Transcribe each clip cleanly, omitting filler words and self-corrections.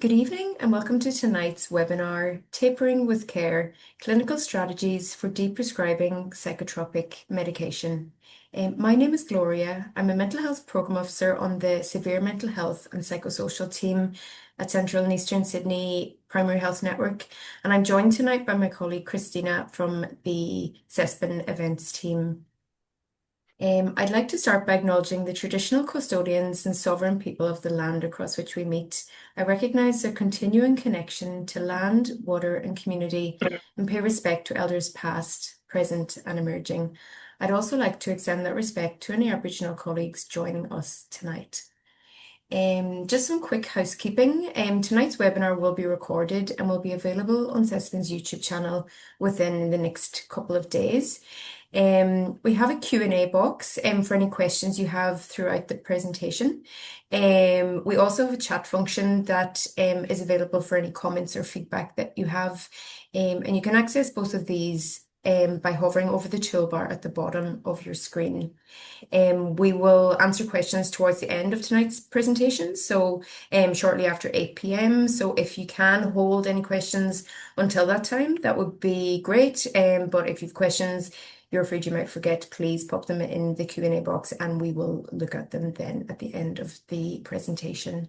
Good evening and welcome to tonight's webinar, Tapering with Care, Clinical Strategies for Deprescribing Psychotropic Medication. My name is Gloria. I'm a mental health program officer on the Severe Mental Health and Psychosocial team at Central and Eastern Sydney Primary Health Network, and I'm joined tonight by my colleague Christina from the CESPN events team. I'd like to start by acknowledging the traditional custodians and sovereign people of the land across which we meet. I recognise their continuing connection to land, water, and community and pay respect to elders past, present, and emerging. I'd also like to extend that respect to any Aboriginal colleagues joining us tonight. Just some quick housekeeping. Tonight's webinar will be recorded and will be available on CESPN's YouTube channel within the next couple of days. We have a Q&A box for any questions you have throughout the presentation. We also have a chat function that is available for any comments or feedback that you have. And you can access both of these by hovering over the toolbar at the bottom of your screen. We will answer questions towards the end of tonight's presentation, so shortly after 8 p.m. So if you can hold any questions until that time, that would be great. But if you've questions you're afraid you might forget, please pop them in the Q&A box and we will look at them then at the end of the presentation.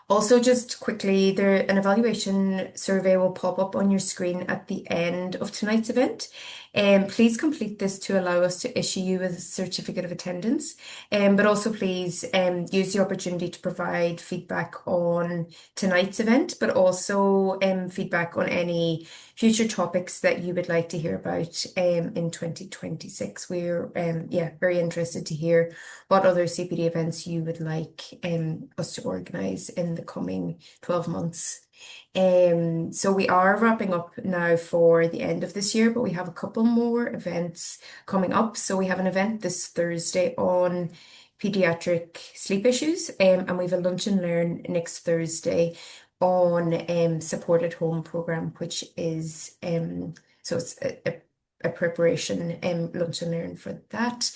Also, just quickly, an evaluation survey will pop up on your screen at the end of tonight's event. Please complete this to allow us to issue you with a certificate of attendance. But also please use the opportunity to provide feedback on tonight's event, but also feedback on any future topics that you would like to hear about in 2026. We're very interested to hear what other CPD events you would like us to organise in the coming 12 months. So we are wrapping up now for the end of this year, but we have a couple more events coming up. So we have an event this Thursday on pediatric sleep issues, and we have a lunch and learn next Thursday on support at home program, which is so it's a preparation lunch and learn for that.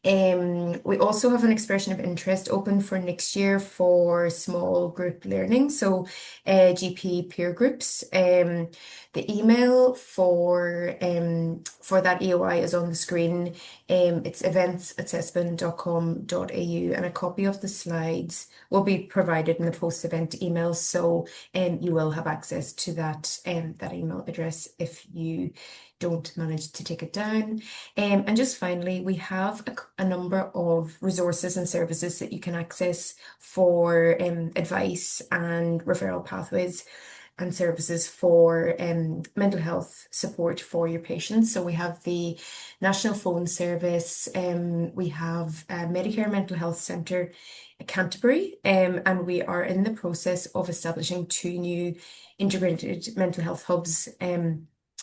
We also have an expression of interest open for next year for small group learning, so GP peer groups. The email for that EOI is on the screen. It's events@cespn.com.au, and a copy of the slides will be provided in the post-event email, so you will have access to that email address if you don't manage to take it down. And just finally, we have a number of resources and services that you can access for advice and referral pathways and services for mental health support for your patients. So we have the National Phone Service, we have Medicare Mental Health Centre at Canterbury, and we are in the process of establishing 2 new integrated mental health hubs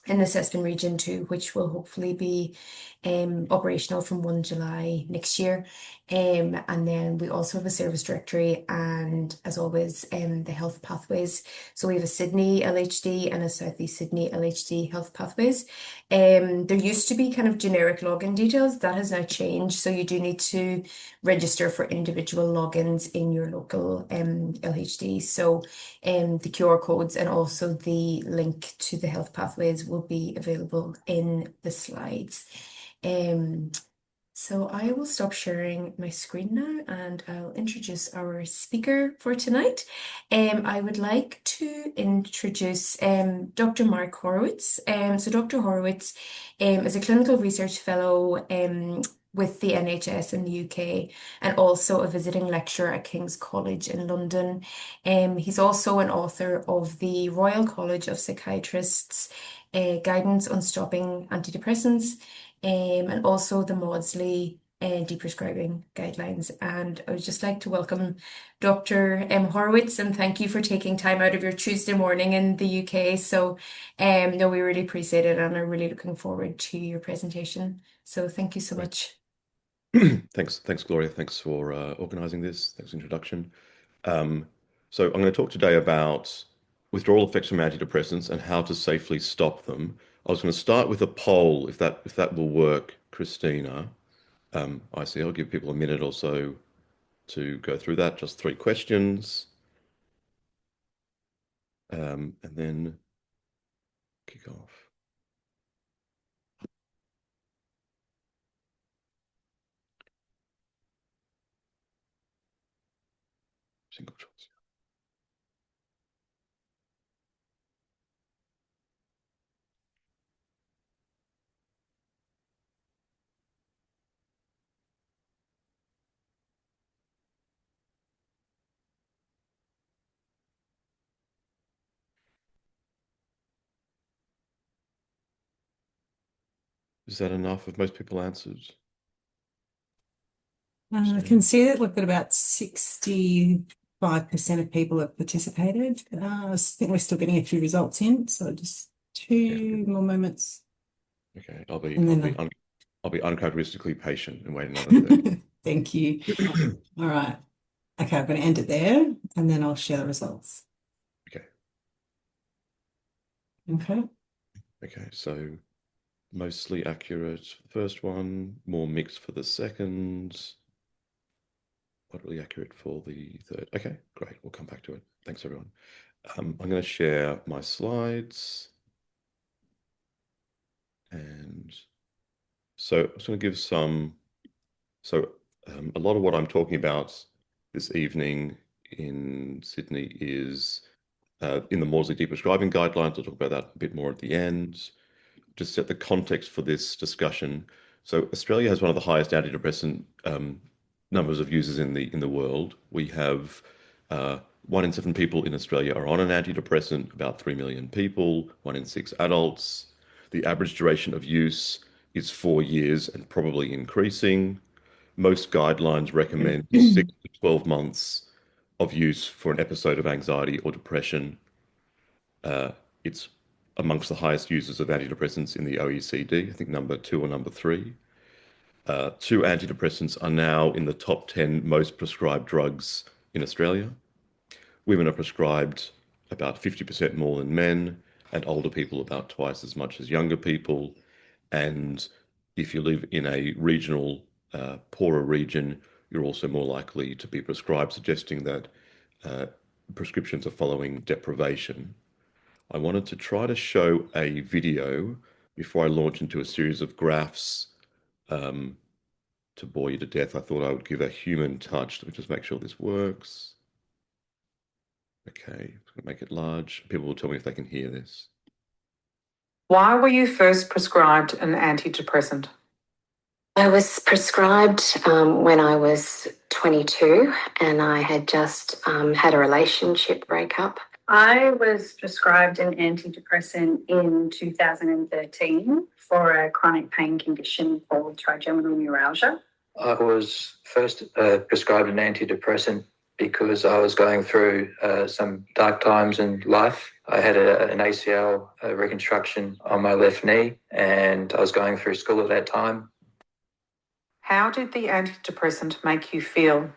in the CESPN region too, which will hopefully be operational from 1 July next year. And then we also have a service directory and, as always, the health pathways. So we have a Sydney LHD and a Southeast Sydney LHD health pathways. There used to be kind of generic login details. That has now changed. So you do need to register for individual logins in your local LHD. So the QR codes and also the link to the health pathways will be available in the slides. So I will stop sharing my screen now and I'll introduce our speaker for tonight. I would like to introduce Dr. Mark Horowitz. So Dr. Horowitz is a clinical research fellow with the NHS in the UK and also a visiting lecturer at King's College in London. He's also an author of the Royal College of Psychiatrists Guidance on Stopping Antidepressants, and also the Maudsley Deprescribing Guidelines. And I would just like to welcome Dr. Horowitz and thank you for taking time out of your Tuesday morning in the UK. So no, we really appreciate it and are really looking forward to your presentation. So thank you so much. Thanks, Gloria. Thanks for organising this. Thanks for the introduction. So I'm going to talk today about withdrawal effects from antidepressants and how to safely stop them. I was going to start with a poll, if that will work, Christina. I see. I'll give people a minute or so to go through that. Just 3 questions. and then kick off. Single choice. Is that enough? Have most people answered? I can see that we've got about 65% of people have participated. I think we're still getting a few results in, so just two more moments. Okay, I'll be uncharacteristically patient and wait another 30. Thank you. All right. Okay, I'm going to end it there, and then I'll share the results. Okay. Okay. Okay, so mostly accurate for the first one, more mixed for the second, moderately accurate for the third. Okay, great. We'll come back to it. Thanks, everyone. I'm going to share my slides. And so I'm just going to give some, a lot of what I'm talking about this evening in Sydney is in the Maudsley Deprescribing guidelines. I'll talk about that a bit more at the end. Just set the context for this discussion. So Australia has one of the highest antidepressant numbers of users in the world. We have 1 in 7 people in Australia are on an antidepressant, about 3 million people, 1 in 6 adults. The average duration of use is 4 years and probably increasing. Most guidelines recommend 6 to 12 months of use for an episode of anxiety or depression. It's amongst the highest users of antidepressants in the OECD, I think number 2 or number 3. 2 antidepressants are now in the top 10 most prescribed drugs in Australia. Women are prescribed about 50% more than men, and older people about twice as much as younger people. And if you live in a regional, poorer region, you're also more likely to be prescribed, suggesting that prescriptions are following deprivation. I wanted to try to show a video before I launch into a series of graphs to bore you to death. I thought I would give a human touch. Let me just make sure this works. Okay, I'm going to make it large. People will tell me if they can hear this. Why were you first prescribed an antidepressant? I was prescribed when I was 22 and I had just had a relationship breakup. I was prescribed an antidepressant in 2013 for a chronic pain condition called trigeminal neuralgia. I was first prescribed an antidepressant because I was going through some dark times in life. I had an ACL reconstruction on my left knee, and I was going through school at that time. How did the antidepressant make you feel?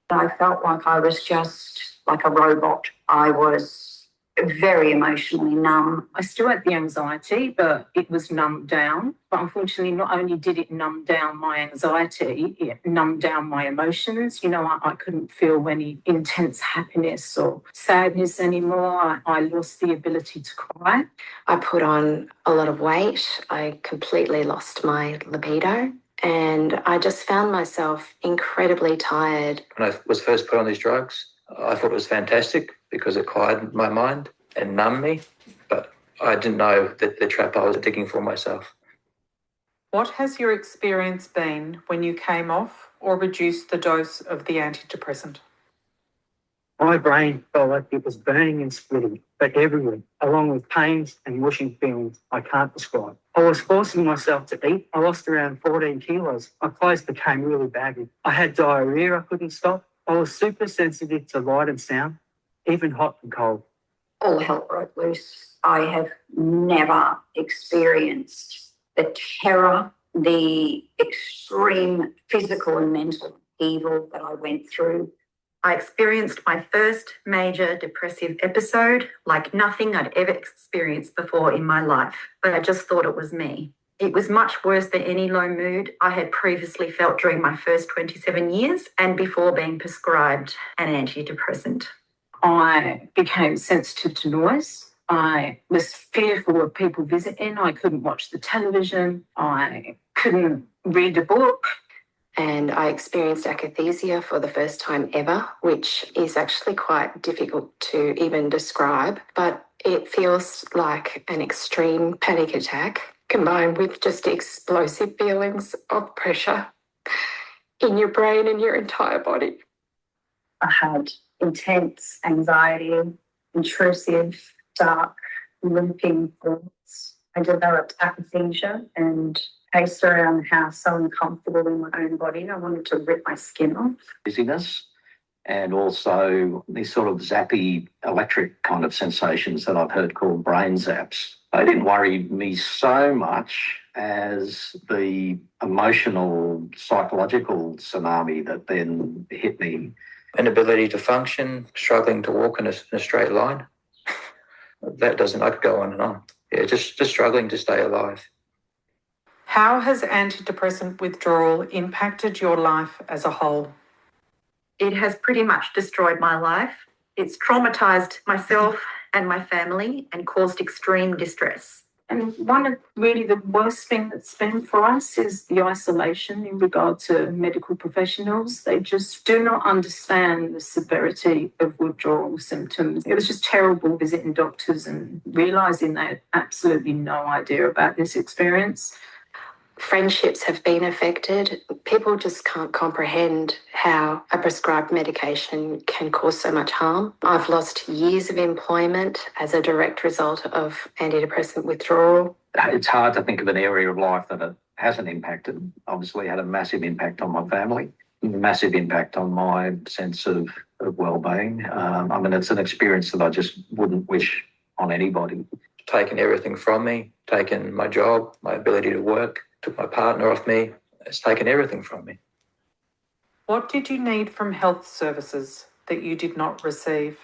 I felt like I was just like a robot. I was very emotionally numb. I still had the anxiety, but it was numbed down. But unfortunately, not only did it numb down my anxiety, it numbed down my emotions. You know, I couldn't feel any intense happiness or sadness anymore. I lost the ability to cry. I put on a lot of weight. I completely lost my libido. And I just found myself incredibly tired. When I was first put on these drugs, I thought it was fantastic because it quieted my mind and numbed me, but I didn't know that the trap I was digging for myself. What has your experience been when you came off or reduced the dose of the antidepressant? My brain felt like it was burning and splitting, but everywhere, along with pains and washing feelings I can't describe. I was forcing myself to eat. I lost around 14 kilos. My clothes became really baggy. I had diarrhea I couldn't stop. I was super sensitive to light and sound, even hot and cold. All hell broke loose. I have never experienced the terror, the extreme physical and mental evil that I went through. I experienced my first major depressive episode like nothing I'd ever experienced before in my life, but I just thought it was me. It was much worse than any low mood I had previously felt during my first 27 years and before being prescribed an antidepressant. I became sensitive to noise. I was fearful of people visiting. I couldn't watch the television. I couldn't read a book. And I experienced akathisia for the first time ever, which is actually quite difficult to even describe, but it feels like an extreme panic attack combined with just explosive feelings of pressure in your brain and your entire body. I had intense anxiety, intrusive, dark, looping thoughts. I developed akathisia and paced around the house so uncomfortable in my own body. I wanted to rip my skin off. Dizziness and also these sort of zappy electric kind of sensations that I've heard called brain zaps. They didn't worry me so much as the emotional, psychological tsunami that then hit me. Inability to function, struggling to walk in a straight line. That doesn't, I could go on and on. Yeah, just struggling to stay alive. How has antidepressant withdrawal impacted your life as a whole? It has pretty much destroyed my life. It's traumatized myself and my family and caused extreme distress. And one of really the worst thing that's been for us is the isolation in regard to medical professionals. They just do not understand the severity of withdrawal symptoms. It was just terrible visiting doctors and realising they had absolutely no idea about this experience. Friendships have been affected. People just can't comprehend how a prescribed medication can cause so much harm. I've lost years of employment as a direct result of antidepressant withdrawal. It's hard to think of an area of life that it hasn't impacted. Obviously, it had a massive impact on my family, a massive impact on my sense of well-being. I mean, it's an experience that I just wouldn't wish on anybody. Taken everything from me, taken my job, my ability to work, took my partner off me. It's taken everything from me. What did you need from health services that you did not receive?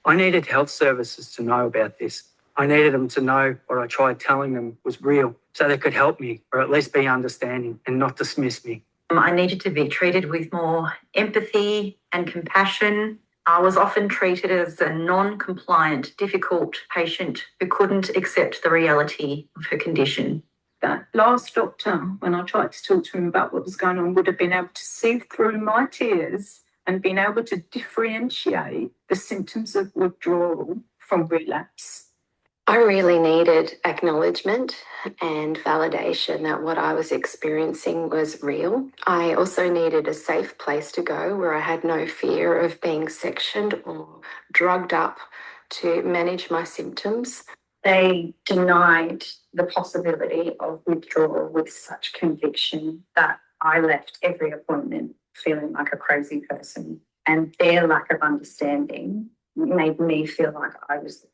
I needed health services to know about this. I needed them to know what I tried telling them was real so they could help me or at least be understanding and not dismiss me. I needed to be treated with more empathy and compassion. I was often treated as a non-compliant, difficult patient who couldn't accept the reality of her condition. That last doctor, when I tried to talk to him about what was going on, would have been able to see through my tears and been able to differentiate the symptoms of withdrawal from relapse. I really needed acknowledgement and validation that what I was experiencing was real. I also needed a safe place to go where I had no fear of being sectioned or drugged up to manage my symptoms. They denied the possibility of withdrawal with such conviction that I left every appointment feeling like a crazy person. And their lack of understanding made me feel like I was.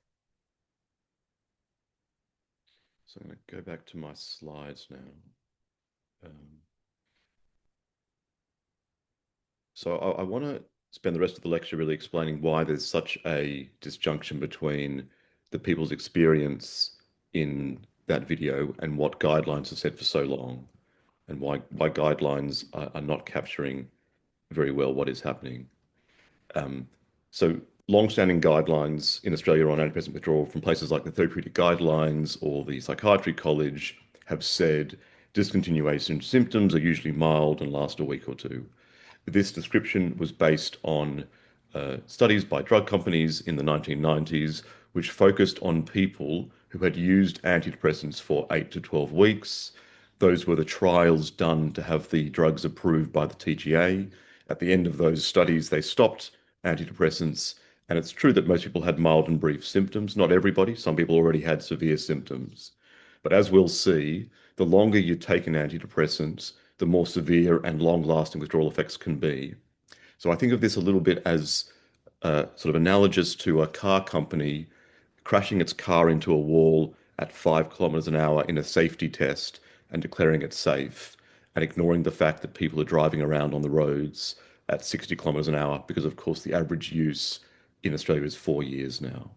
So I'm going to go back to my slides now. So I want to spend the rest of the lecture really explaining why there's such a disjunction between the people's experience in that video and what guidelines are set for so long, and why guidelines are not capturing very well what is happening. So long-standing guidelines in Australia on antidepressant withdrawal from places like the Therapeutic Guidelines or the Psychiatry College have said discontinuation symptoms are usually mild and last a week or two. This description was based on studies by drug companies in the 1990s, which focused on people who had used antidepressants for 8 to 12 weeks. Those were the trials done to have the drugs approved by the TGA. At the end of those studies, they stopped antidepressants. And it's true that most people had mild and brief symptoms. Not everybody. Some people already had severe symptoms. But as we'll see, the longer you take an antidepressant, the more severe and long-lasting withdrawal effects can be. So I think of this a little bit as sort of analogous to a car company crashing its car into a wall at 5 kilometers an hour in a safety test and declaring it safe, and ignoring the fact that people are driving around on the roads at 60 kilometers an hour, because of course the average use in Australia is 4 years now.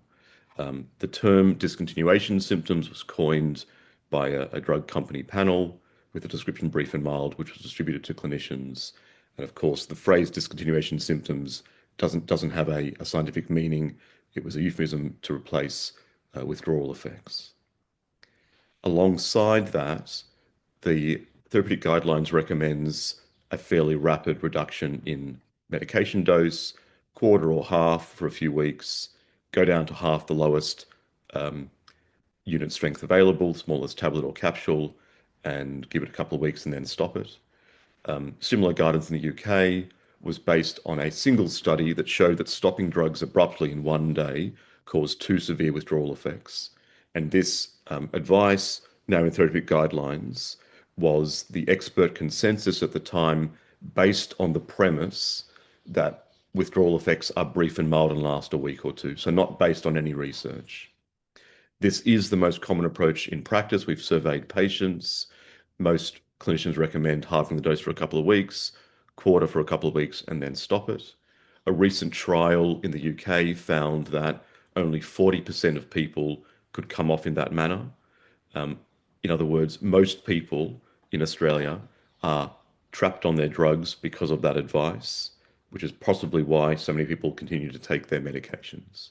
The term discontinuation symptoms was coined by a drug company panel with a description brief and mild, which was distributed to clinicians. And of course, the phrase discontinuation symptoms doesn't have a scientific meaning. It was a euphemism to replace withdrawal effects. Alongside that, the therapeutic guidelines recommends a fairly rapid reduction in medication dose, quarter or half for a few weeks, go down to half the lowest unit strength available, smallest tablet or capsule, and give it a couple of weeks and then stop it. Similar guidance in the UK was based on a single study that showed that stopping drugs abruptly in one day caused 2 severe withdrawal effects. And this advice, now in therapeutic guidelines, was the expert consensus at the time based on the premise that withdrawal effects are brief and mild and last a week or two, so not based on any research. This is the most common approach in practice. We've surveyed patients. Most clinicians recommend halving the dose for a couple of weeks, quarter for a couple of weeks, and then stop it. A recent trial in the UK found that only 40% of people could come off in that manner. In other words, most people in Australia are trapped on their drugs because of that advice, which is possibly why so many people continue to take their medications.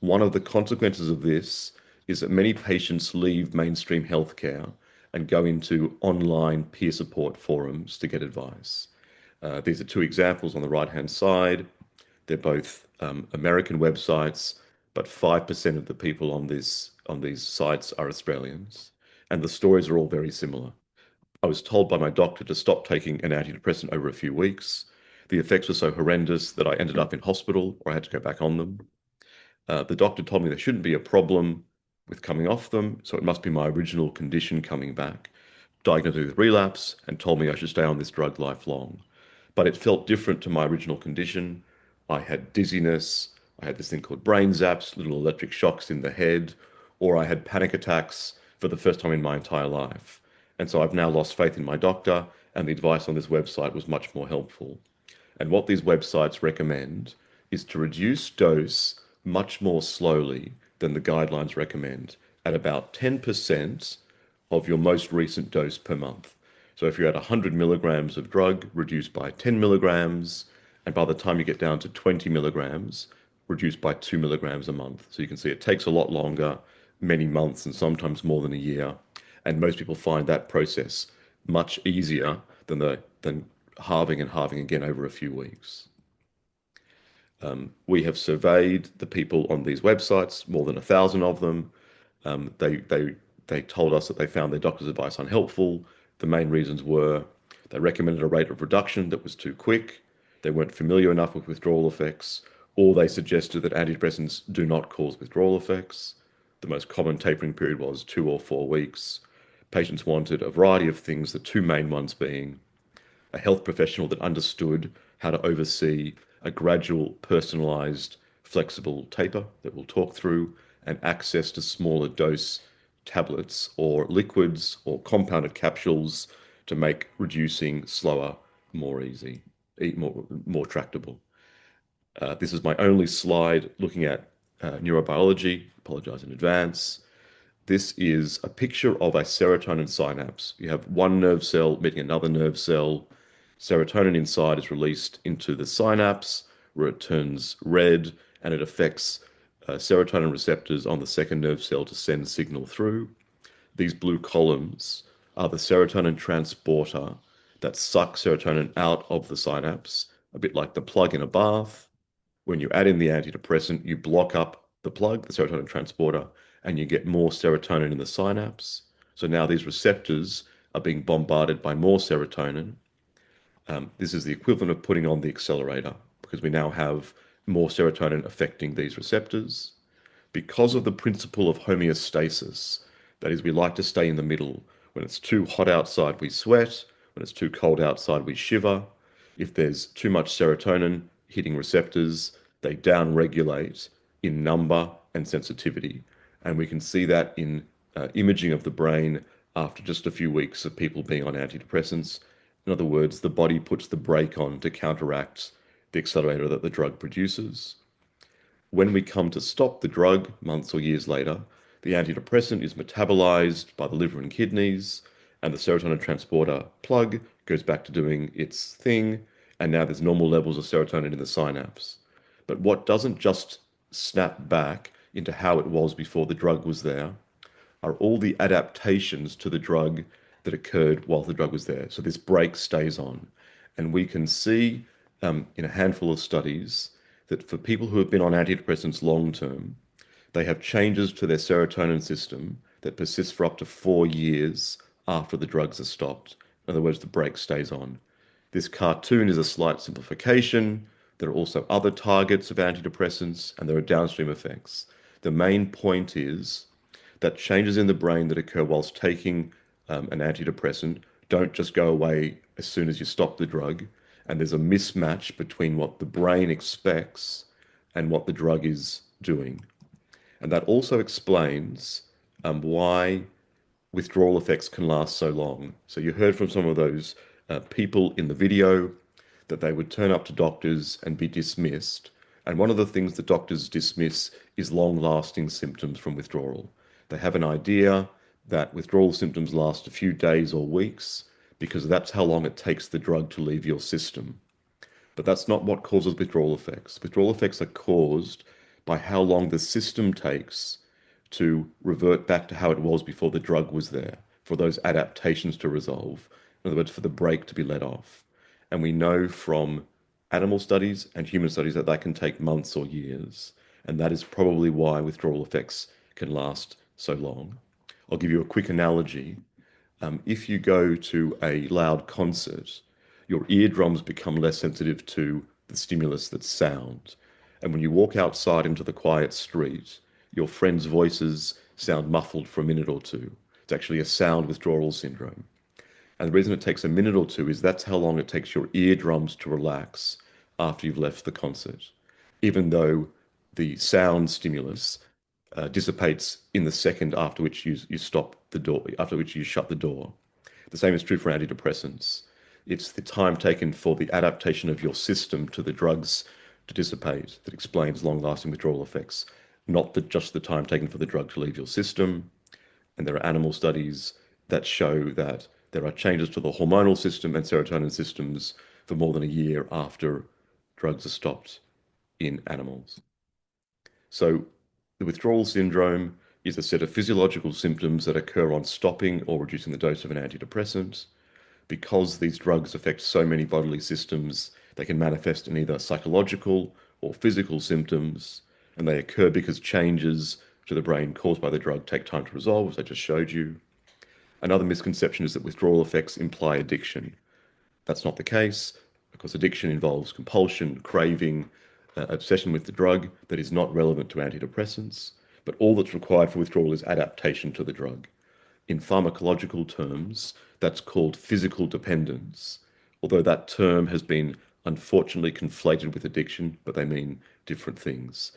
One of the consequences of this is that many patients leave mainstream healthcare and go into online peer support forums to get advice. These are 2 examples on the right-hand side. They're both American websites, but 5% of the people on these sites are Australians, and the stories are all very similar. I was told by my doctor to stop taking an antidepressant over a few weeks. The effects were so horrendous that I ended up in hospital, or I had to go back on them. The doctor told me there shouldn't be a problem with coming off them, so it must be my original condition coming back. Diagnosed me with relapse and told me I should stay on this drug lifelong. But it felt different to my original condition. I had dizziness, I had this thing called brain zaps, little electric shocks in the head, or I had panic attacks for the first time in my entire life. And so I've now lost faith in my doctor, and the advice on this website was much more helpful. And what these websites recommend is to reduce dose much more slowly than the guidelines recommend, at about 10% of your most recent dose per month. So if you're at 100 milligrams of drug, reduce by 10 milligrams, and by the time you get down to 20 milligrams, reduce by 2 milligrams a month. So you can see it takes a lot longer, many months, and sometimes more than a year. And most people find that process much easier than halving and halving again over a few weeks. We have surveyed the people on these websites, more than 1,000 of them. They told us that they found their doctor's advice unhelpful. The main reasons were they recommended a rate of reduction that was too quick, they weren't familiar enough with withdrawal effects, or they suggested that antidepressants do not cause withdrawal effects. The most common tapering period was 2 or 4 weeks. Patients wanted a variety of things, the 2 main ones being a health professional that understood how to oversee a gradual, personalized, flexible taper that we'll talk through, and access to smaller dose tablets or liquids or compounded capsules to make reducing slower, more easy, more tractable. This is my only slide looking at neurobiology. Apologize in advance. This is a picture of a serotonin synapse. You have one nerve cell meeting another nerve cell. Serotonin inside is released into the synapse where it turns red, and it affects serotonin receptors on the second nerve cell to send signal through. These blue columns are the serotonin transporter that sucks serotonin out of the synapse, a bit like the plug in a bath. When you add in the antidepressant, you block up the plug, the serotonin transporter, and you get more serotonin in the synapse. So now these receptors are being bombarded by more serotonin. This is the equivalent of putting on the accelerator, because we now have more serotonin affecting these receptors. Because of the principle of homeostasis, that is, we like to stay in the middle. When it's too hot outside, we sweat. When it's too cold outside, we shiver. If there's too much serotonin hitting receptors, they downregulate in number and sensitivity. And we can see that in imaging of the brain after just a few weeks of people being on antidepressants. In other words, the body puts the brake on to counteract the accelerator that the drug produces. When we come to stop the drug months or years later, the antidepressant is metabolized by the liver and kidneys, and the serotonin transporter plug goes back to doing its thing, and now there's normal levels of serotonin in the synapse. But what doesn't just snap back into how it was before the drug was there are all the adaptations to the drug that occurred while the drug was there. So this brake stays on. And we can see in a handful of studies that for people who have been on antidepressants long term, they have changes to their serotonin system that persist for up to 4 years after the drugs are stopped. In other words, the brake stays on. This cartoon is a slight simplification. There are also other targets of antidepressants, and there are downstream effects. The main point is that changes in the brain that occur whilst taking an antidepressant don't just go away as soon as you stop the drug, and there's a mismatch between what the brain expects and what the drug is doing. And that also explains why withdrawal effects can last so long. So you heard from some of those people in the video that they would turn up to doctors and be dismissed. And one of the things that doctors dismiss is long-lasting symptoms from withdrawal. They have an idea that withdrawal symptoms last a few days or weeks because that's how long it takes the drug to leave your system. But that's not what causes withdrawal effects. Withdrawal effects are caused by how long the system takes to revert back to how it was before the drug was there, for those adaptations to resolve. In other words, for the brake to be let off. And we know from animal studies and human studies that that can take months or years. And that is probably why withdrawal effects can last so long. I'll give you a quick analogy. If you go to a loud concert, your eardrums become less sensitive to the stimulus that's sound. And when you walk outside into the quiet street, your friends' voices sound muffled for a minute or two. It's actually a sound withdrawal syndrome. And the reason it takes a minute or two is that's how long it takes your eardrums to relax after you've left the concert, even though the sound stimulus dissipates in the second after which you stop the door, after which you shut the door. The same is true for antidepressants. It's the time taken for the adaptation of your system to the drugs to dissipate that explains long-lasting withdrawal effects, not just the time taken for the drug to leave your system. And there are animal studies that show that there are changes to the hormonal system and serotonin systems for more than a year after drugs are stopped in animals. So the withdrawal syndrome is a set of physiological symptoms that occur on stopping or reducing the dose of an antidepressant. Because these drugs affect so many bodily systems, they can manifest in either psychological or physical symptoms, and they occur because changes to the brain caused by the drug take time to resolve, as I just showed you. Another misconception is that withdrawal effects imply addiction. That's not the case, because addiction involves compulsion, craving, obsession with the drug that is not relevant to antidepressants, but all that's required for withdrawal is adaptation to the drug. In pharmacological terms, that's called physical dependence, although that term has been unfortunately conflated with addiction, but they mean different things.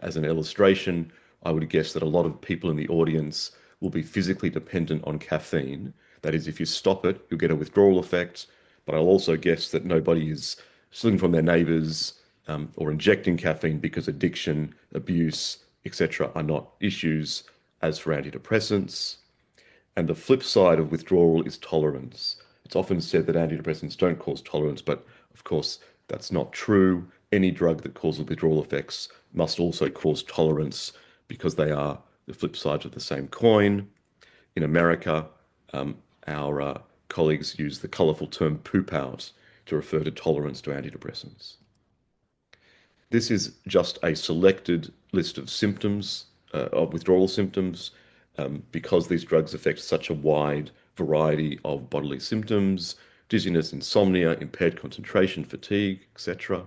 As an illustration, I would guess that a lot of people in the audience will be physically dependent on caffeine. That is, if you stop it, you'll get a withdrawal effect, but I'll also guess that nobody is stealing from their neighbors or injecting caffeine because addiction, abuse, etc. are not issues as for antidepressants. And the flip side of withdrawal is tolerance. It's often said that antidepressants don't cause tolerance, but of course that's not true. Any drug that causes withdrawal effects must also cause tolerance because they are the flip sides of the same coin. In America, our colleagues use the colorful term poop out to refer to tolerance to antidepressants. This is just a selected list of symptoms, of withdrawal symptoms, because these drugs affect such a wide variety of bodily symptoms: dizziness, insomnia, impaired concentration, fatigue, etc.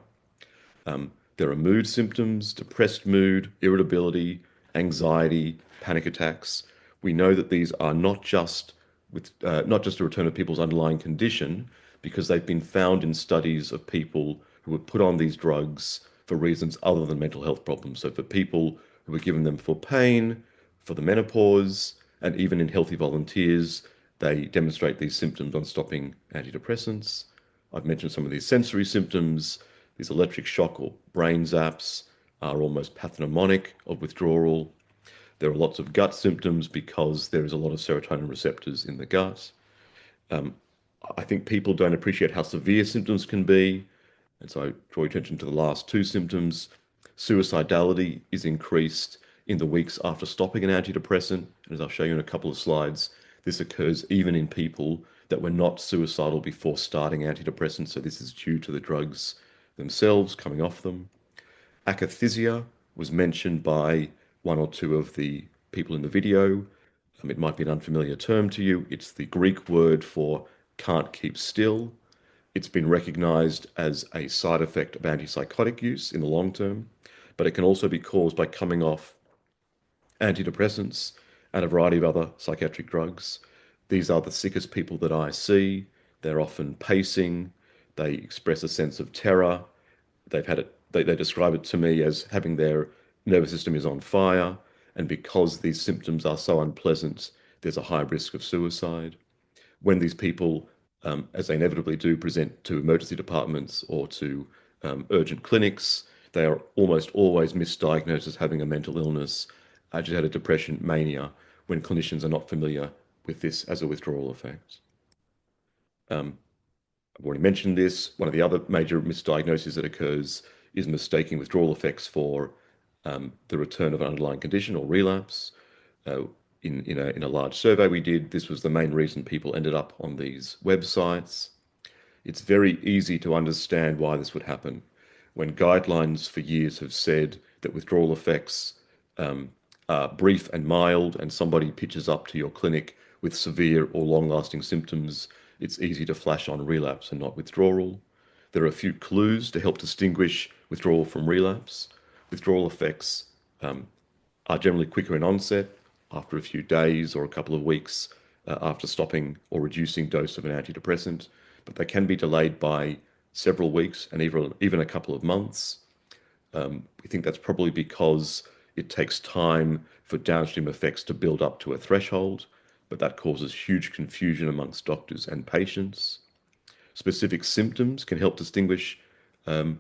There are mood symptoms: depressed mood, irritability, anxiety, panic attacks. We know that these are not just a return of people's underlying condition, because they've been found in studies of people who were put on these drugs for reasons other than mental health problems. So for people who were given them for pain, for the menopause, and even in healthy volunteers, they demonstrate these symptoms on stopping antidepressants. I've mentioned some of these sensory symptoms. These electric shock or brain zaps are almost pathognomonic of withdrawal. There are lots of gut symptoms because there is a lot of serotonin receptors in the gut. I think people don't appreciate how severe symptoms can be. And so I draw your attention to the last two symptoms. Suicidality is increased in the weeks after stopping an antidepressant. And as I'll show you in a couple of slides, this occurs even in people that were not suicidal before starting antidepressants. So this is due to the drugs themselves, coming off them. Akathisia was mentioned by one or two of the people in the video. It might be an unfamiliar term to you. It's the Greek word for can't keep still. It's been recognized as a side effect of antipsychotic use in the long term, but it can also be caused by coming off antidepressants and a variety of other psychiatric drugs. These are the sickest people that I see. They're often pacing. They express a sense of terror. They've had it, they describe it to me as having their nervous system is on fire. And because these symptoms are so unpleasant, there's a high risk of suicide. When these people, as they inevitably do, present to emergency departments or to urgent clinics, they are almost always misdiagnosed as having a mental illness, agitated depression, mania, when clinicians are not familiar with this as a withdrawal effect. I've already mentioned this. One of the other major misdiagnoses that occurs is mistaking withdrawal effects for the return of an underlying condition or relapse. In a large survey we did, this was the main reason people ended up on these websites. It's very easy to understand why this would happen. When guidelines for years have said that withdrawal effects are brief and mild, and somebody pitches up to your clinic with severe or long-lasting symptoms, it's easy to flash on relapse and not withdrawal. There are a few clues to help distinguish withdrawal from relapse. Withdrawal effects are generally quicker in onset, after a few days or a couple of weeks after stopping or reducing dose of an antidepressant, but they can be delayed by several weeks and even a couple of months. We think that's probably because it takes time for downstream effects to build up to a threshold, but that causes huge confusion amongst doctors and patients. Specific symptoms can help distinguish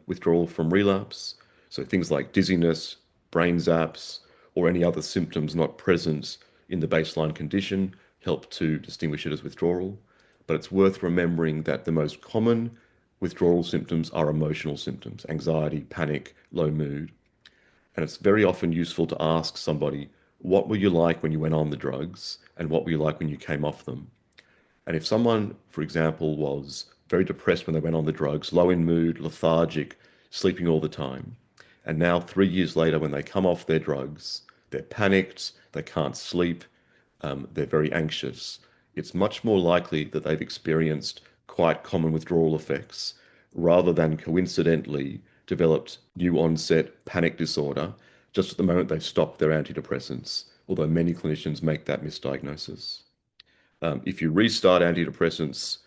withdrawal from relapse. So things like dizziness, brain zaps, or any other symptoms not present in the baseline condition help to distinguish it as withdrawal. But it's worth remembering that the most common withdrawal symptoms are emotional symptoms, anxiety, panic, low mood. And it's very often useful to ask somebody, what were you like when you went on the drugs, and what were you like when you came off them? And if someone, for example, was very depressed when they went on the drugs, low in mood, lethargic, sleeping all the time, and now 3 years later, when they come off their drugs, they're panicked, they can't sleep, they're very anxious, it's much more likely that they've experienced quite common withdrawal effects rather than coincidentally developed new onset panic disorder just at the moment they've stopped their antidepressants, although many clinicians make that misdiagnosis. If you restart antidepressants,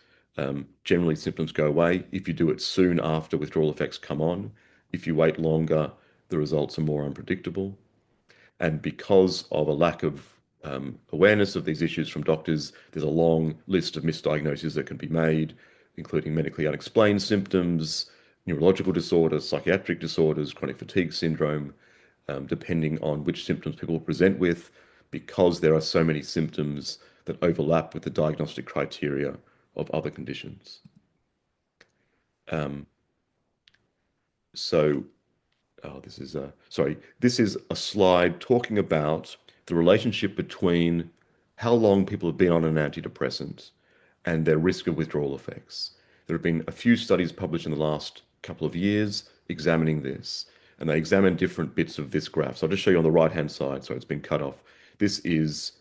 generally symptoms go away. If you do it soon after withdrawal effects come on, if you wait longer, the results are more unpredictable. And because of a lack of awareness of these issues from doctors, there's a long list of misdiagnoses that can be made, including medically unexplained symptoms, neurological disorders, psychiatric disorders, chronic fatigue syndrome, depending on which symptoms people present with, because there are so many symptoms that overlap with the diagnostic criteria of other conditions. This is a slide talking about the relationship between how long people have been on an antidepressant and their risk of withdrawal effects. There have been a few studies published in the last couple of years examining this, and they examine different bits of this graph. So I'll just show you on the right-hand side, so it's been cut off. This is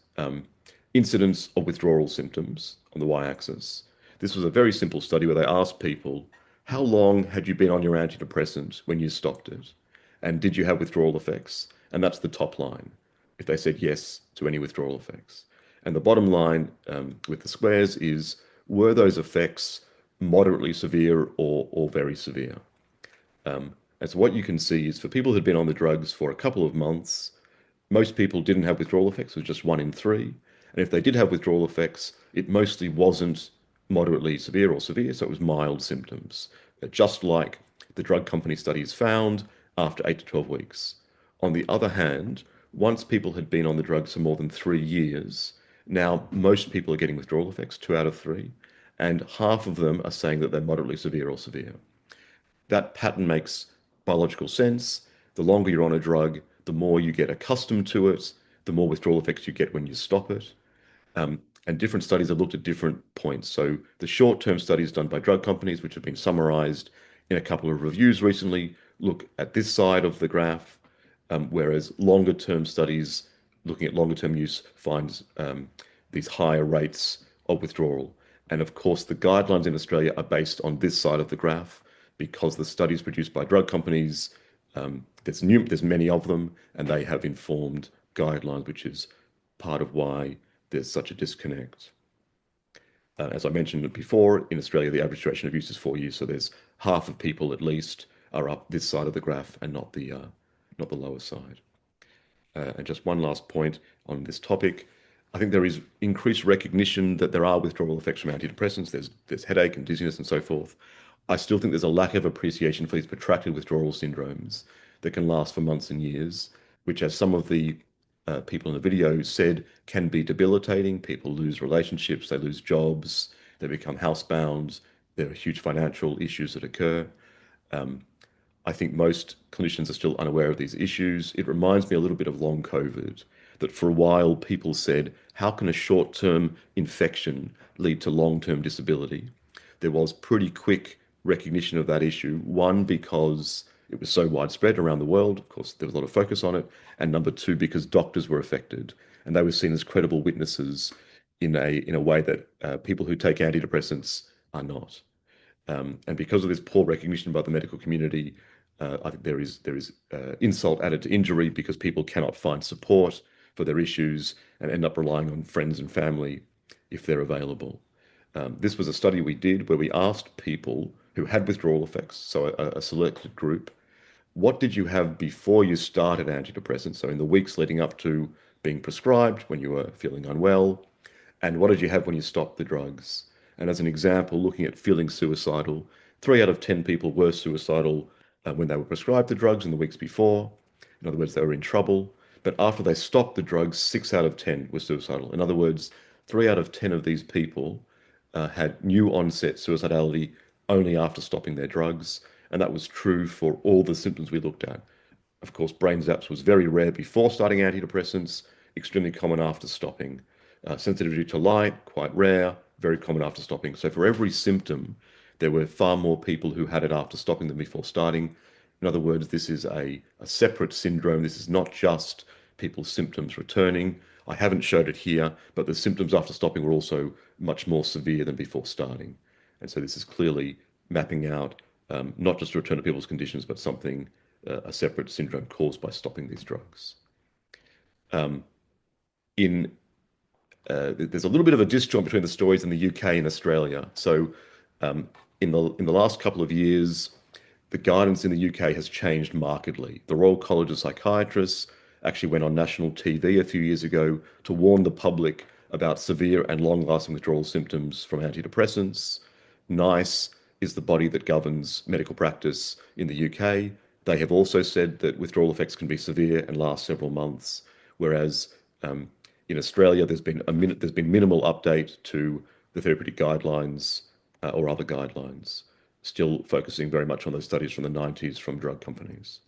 incidence of withdrawal symptoms on the y-axis. This was a very simple study where they asked people, how long had you been on your antidepressant when you stopped it? And did you have withdrawal effects? And that's the top line, if they said yes to any withdrawal effects. And the bottom line with the squares is, were those effects moderately severe or very severe? And so what you can see is for people who'd been on the drugs for a couple of months, most people didn't have withdrawal effects. It was just 1 in 3. And if they did have withdrawal effects, it mostly wasn't moderately severe or severe, so it was mild symptoms, just like the drug company studies found after 8 to 12 weeks. On the other hand, once people had been on the drugs for more than 3 years, now most people are getting withdrawal effects, 2 out of 3, and half of them are saying that they're moderately severe or severe. That pattern makes biological sense. The longer you're on a drug, the more you get accustomed to it, the more withdrawal effects you get when you stop it. And different studies have looked at different points. So the short-term studies done by drug companies, which have been summarized in a couple of reviews recently, look at this side of the graph, whereas longer-term studies looking at longer-term use finds these higher rates of withdrawal. And of course, the guidelines in Australia are based on this side of the graph because the studies produced by drug companies, there's many of them, and they have informed guidelines, which is part of why there's such a disconnect. As I mentioned before, in Australia, the average duration of use is 4 years, so there's half of people at least are up this side of the graph and not the lower side. And just one last point on this topic. I think there is increased recognition that there are withdrawal effects from antidepressants. There's headache and dizziness and so forth. I still think there's a lack of appreciation for these protracted withdrawal syndromes that can last for months and years, which, as some of the people in the video said, can be debilitating. People lose relationships, they lose jobs, they become housebound. There are huge financial issues that occur. I think most clinicians are still unaware of these issues. It reminds me a little bit of long COVID, that for a while people said, how can a short-term infection lead to long-term disability? There was pretty quick recognition of that issue. One, because it was so widespread around the world. Of course, there was a lot of focus on it. And number two, because doctors were affected and they were seen as credible witnesses in a way that people who take antidepressants are not. And because of this poor recognition by the medical community, I think there is insult added to injury because people cannot find support for their issues and end up relying on friends and family if they're available. This was a study we did where we asked people who had withdrawal effects, so a selected group, what did you have before you started antidepressants? So in the weeks leading up to being prescribed, when you were feeling unwell, and what did you have when you stopped the drugs? And as an example, looking at feeling suicidal, 3 out of 10 people were suicidal when they were prescribed the drugs in the weeks before. In other words, they were in trouble. But after they stopped the drugs, 6 out of 10 were suicidal. In other words, 3 out of 10 of these people had new onset suicidality only after stopping their drugs. And that was true for all the symptoms we looked at. Of course, brain zaps was very rare before starting antidepressants, extremely common after stopping. Sensitivity to light, quite rare, very common after stopping. So for every symptom, there were far more people who had it after stopping than before starting. In other words, this is a separate syndrome. This is not just people's symptoms returning. I haven't showed it here, but the symptoms after stopping were also much more severe than before starting. And so this is clearly mapping out not just a return of people's conditions, but something, a separate syndrome caused by stopping these drugs. There's a little bit of a disjoint between the stories in the UK and Australia. So in the last couple of years, the guidance in the UK has changed markedly. The Royal College of Psychiatrists actually went on national TV a few years ago to warn the public about severe and long-lasting withdrawal symptoms from antidepressants. NICE is the body that governs medical practice in the UK. They have also said that withdrawal effects can be severe and last several months, whereas in Australia, there's been minimal update to the therapeutic guidelines or other guidelines, still focusing very much on those studies from the 90s from drug companies.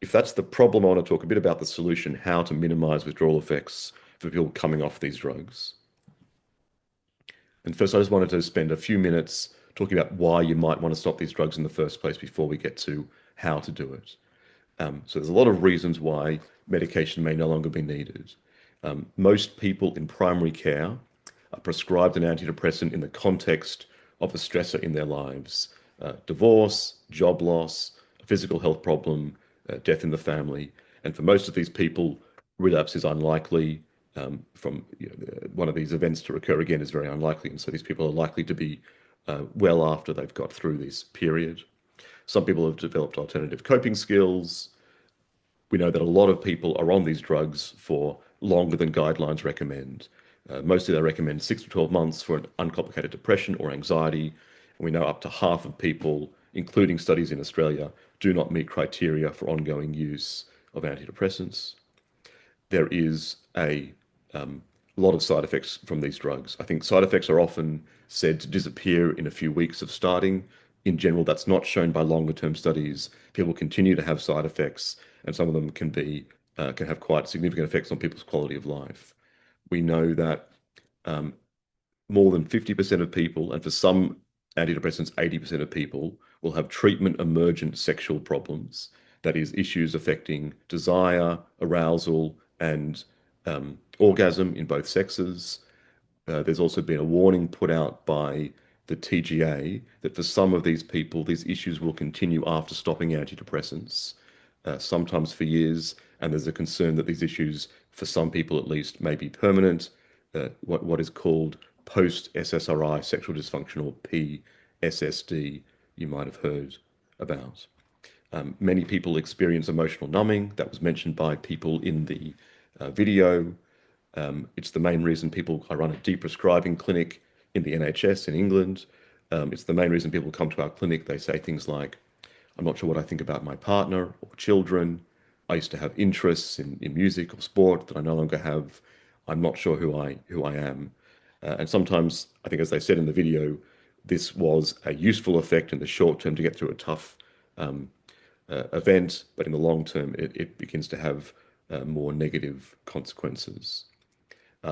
If that's the problem, I want to talk a bit about the solution, how to minimize withdrawal effects for people coming off these drugs. And first, I just wanted to spend a few minutes talking about why you might want to stop these drugs in the first place before we get to how to do it. So there's a lot of reasons why medication may no longer be needed. Most people in primary care are prescribed an antidepressant in the context of a stressor in their lives. Divorce, job loss, a physical health problem, death in the family. And for most of these people, relapse is unlikely. One of these events to recur again is very unlikely. And so these people are likely to be well after they've got through this period. Some people have developed alternative coping skills. We know that a lot of people are on these drugs for longer than guidelines recommend. Mostly they recommend 6 to 12 months for an uncomplicated depression or anxiety. And we know up to half of people, including studies in Australia, do not meet criteria for ongoing use of antidepressants. There is a a lot of side effects from these drugs. I think side effects are often said to disappear in a few weeks of starting. In general, that's not shown by longer term studies. People continue to have side effects, and some of them can have quite significant effects on people's quality of life. We know that more than 50% of people, and for some antidepressants, 80% of people, will have treatment emergent sexual problems. That is, issues affecting desire, arousal, and orgasm in both sexes. There's also been a warning put out by the TGA that for some of these people, these issues will continue after stopping antidepressants, sometimes for years. And there's a concern that these issues, for some people at least, may be permanent, what is called post-SSRI sexual dysfunction, or PSSD, you might have heard about. Many people experience emotional numbing. That was mentioned by people in the video. It's the main reason I run a deprescribing clinic in the NHS in England. It's the main reason people come to our clinic. They say things like, I'm not sure what I think about my partner or children. I used to have interests in music or sport that I no longer have. I'm not sure who I am. And sometimes, I think as they said in the video, this was a useful effect in the short term to get through a tough event, but in the long term, it begins to have more negative consequences.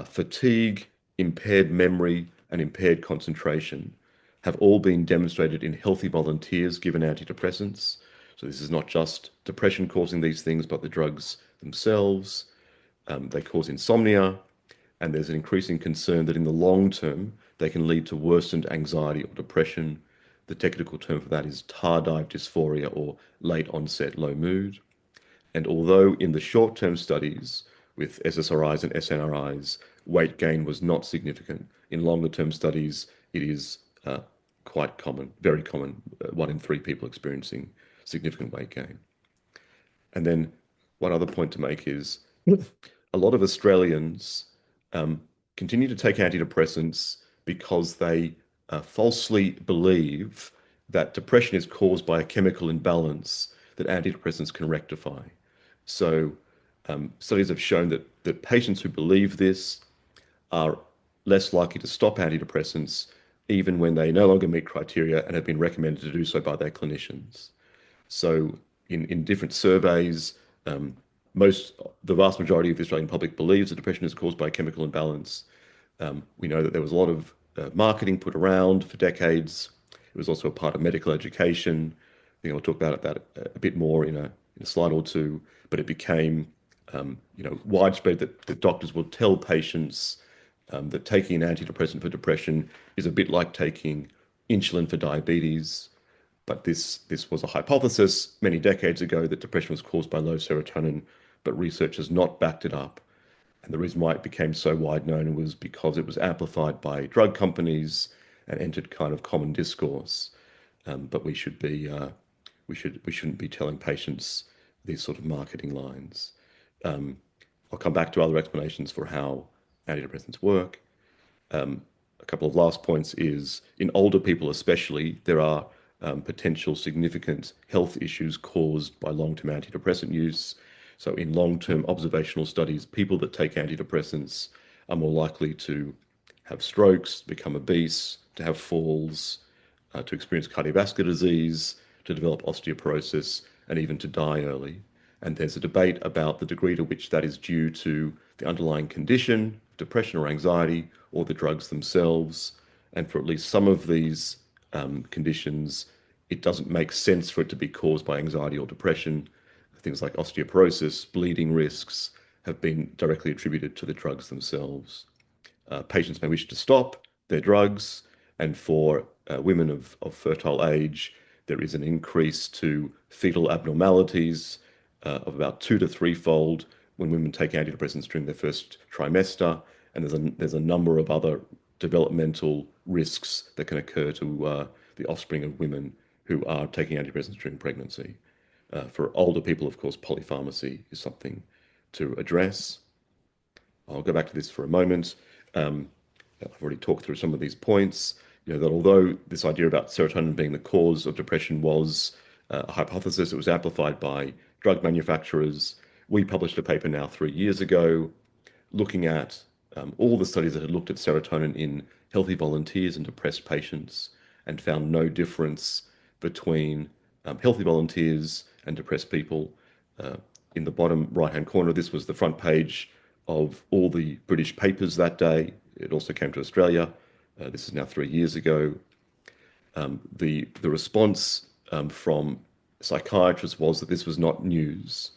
Fatigue, impaired memory, and impaired concentration have all been demonstrated in healthy volunteers given antidepressants. So this is not just depression causing these things, but the drugs themselves. They cause insomnia, and there's an increasing concern that in the long term, they can lead to worsened anxiety or depression. The technical term for that is tardive dysphoria, or late onset low mood. And although in the short-term studies with SSRIs and SNRIs, weight gain was not significant, in longer-term studies, it is quite common, very common, 1 in 3 people experiencing significant weight gain. And then one other point to make is a lot of Australians continue to take antidepressants because they falsely believe that depression is caused by a chemical imbalance that antidepressants can rectify. So studies have shown that patients who believe this are less likely to stop antidepressants even when they no longer meet criteria and have been recommended to do so by their clinicians. So in different surveys, the vast majority of the Australian public believes that depression is caused by a chemical imbalance. We know that there was a lot of marketing put around for decades. It was also a part of medical education. I think I'll talk about that a bit more in a slide or two, but it became widespread that doctors will tell patients that taking an antidepressant for depression is a bit like taking insulin for diabetes. But this was a hypothesis many decades ago that depression was caused by low serotonin, but research has not backed it up. And the reason why it became so wide known was because it was amplified by drug companies and entered kind of common discourse. But we shouldn't be telling patients these sort of marketing lines. I'll come back to other explanations for how antidepressants work. A couple of last points is, in older people especially, there are potential significant health issues caused by long-term antidepressant use. So in long-term observational studies, people that take antidepressants are more likely to have strokes, become obese, to have falls, to experience cardiovascular disease, to develop osteoporosis, and even to die early. And there's a debate about the degree to which that is due to the underlying condition, depression or anxiety, or the drugs themselves. And for at least some of these conditions, it doesn't make sense for it to be caused by anxiety or depression. Things like osteoporosis, bleeding risks have been directly attributed to the drugs themselves. Patients may wish to stop their drugs, and for women of fertile age, there is an increase to fetal abnormalities of about 2 to 3-fold when women take antidepressants during their first trimester, and there's a number of other developmental risks that can occur to the offspring of women who are taking antidepressants during pregnancy. For older people, of course, polypharmacy is something to address. I'll go back to this for a moment. I've already talked through some of these points. That although this idea about serotonin being the cause of depression was a hypothesis, it was amplified by drug manufacturers. We published a paper now 3 years ago looking at all the studies that had looked at serotonin in healthy volunteers and depressed patients and found no difference between healthy volunteers and depressed people. In the bottom right-hand corner, this was the front page of all the British papers that day. It also came to Australia. This is now 3 years ago. The response from psychiatrists was that this was not news.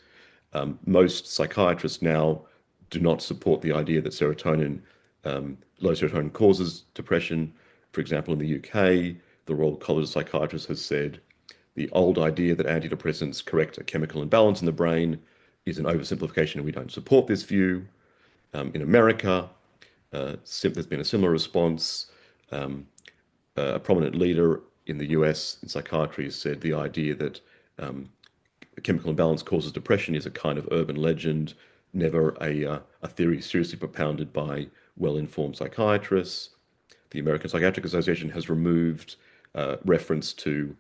Most psychiatrists now do not support the idea that low serotonin causes depression. For example, in the UK, the Royal College of Psychiatrists has said the old idea that antidepressants correct a chemical imbalance in the brain is an oversimplification, and we don't support this view. In America, there's been a similar response. A prominent leader in the US in psychiatry has said the idea that a chemical imbalance causes depression is a kind of urban legend, never a theory seriously propounded by well-informed psychiatrists. The American Psychiatric Association has removed reference to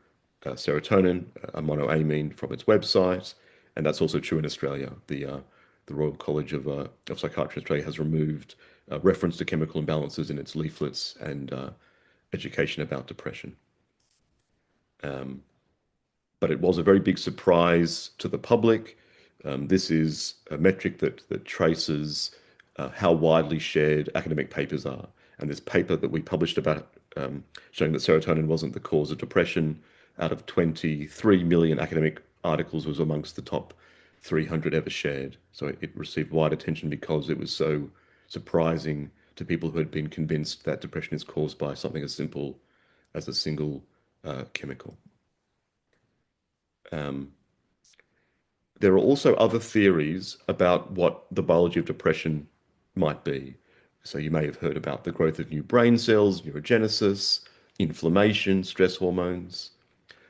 serotonin, a monoamine, from its website, and that's also true in Australia. The Royal College of Psychiatry in Australia has removed reference to chemical imbalances in its leaflets and education about depression. But it was a very big surprise to the public. This is a metric that traces how widely shared academic papers are. And this paper that we published about showing that serotonin wasn't the cause of depression, out of 23 million academic articles, was amongst the top 300 ever shared. So it received wide attention because it was so surprising to people who had been convinced that depression is caused by something as simple as a single chemical. There are also other theories about what the biology of depression might be. So you may have heard about the growth of new brain cells, neurogenesis, inflammation, stress hormones.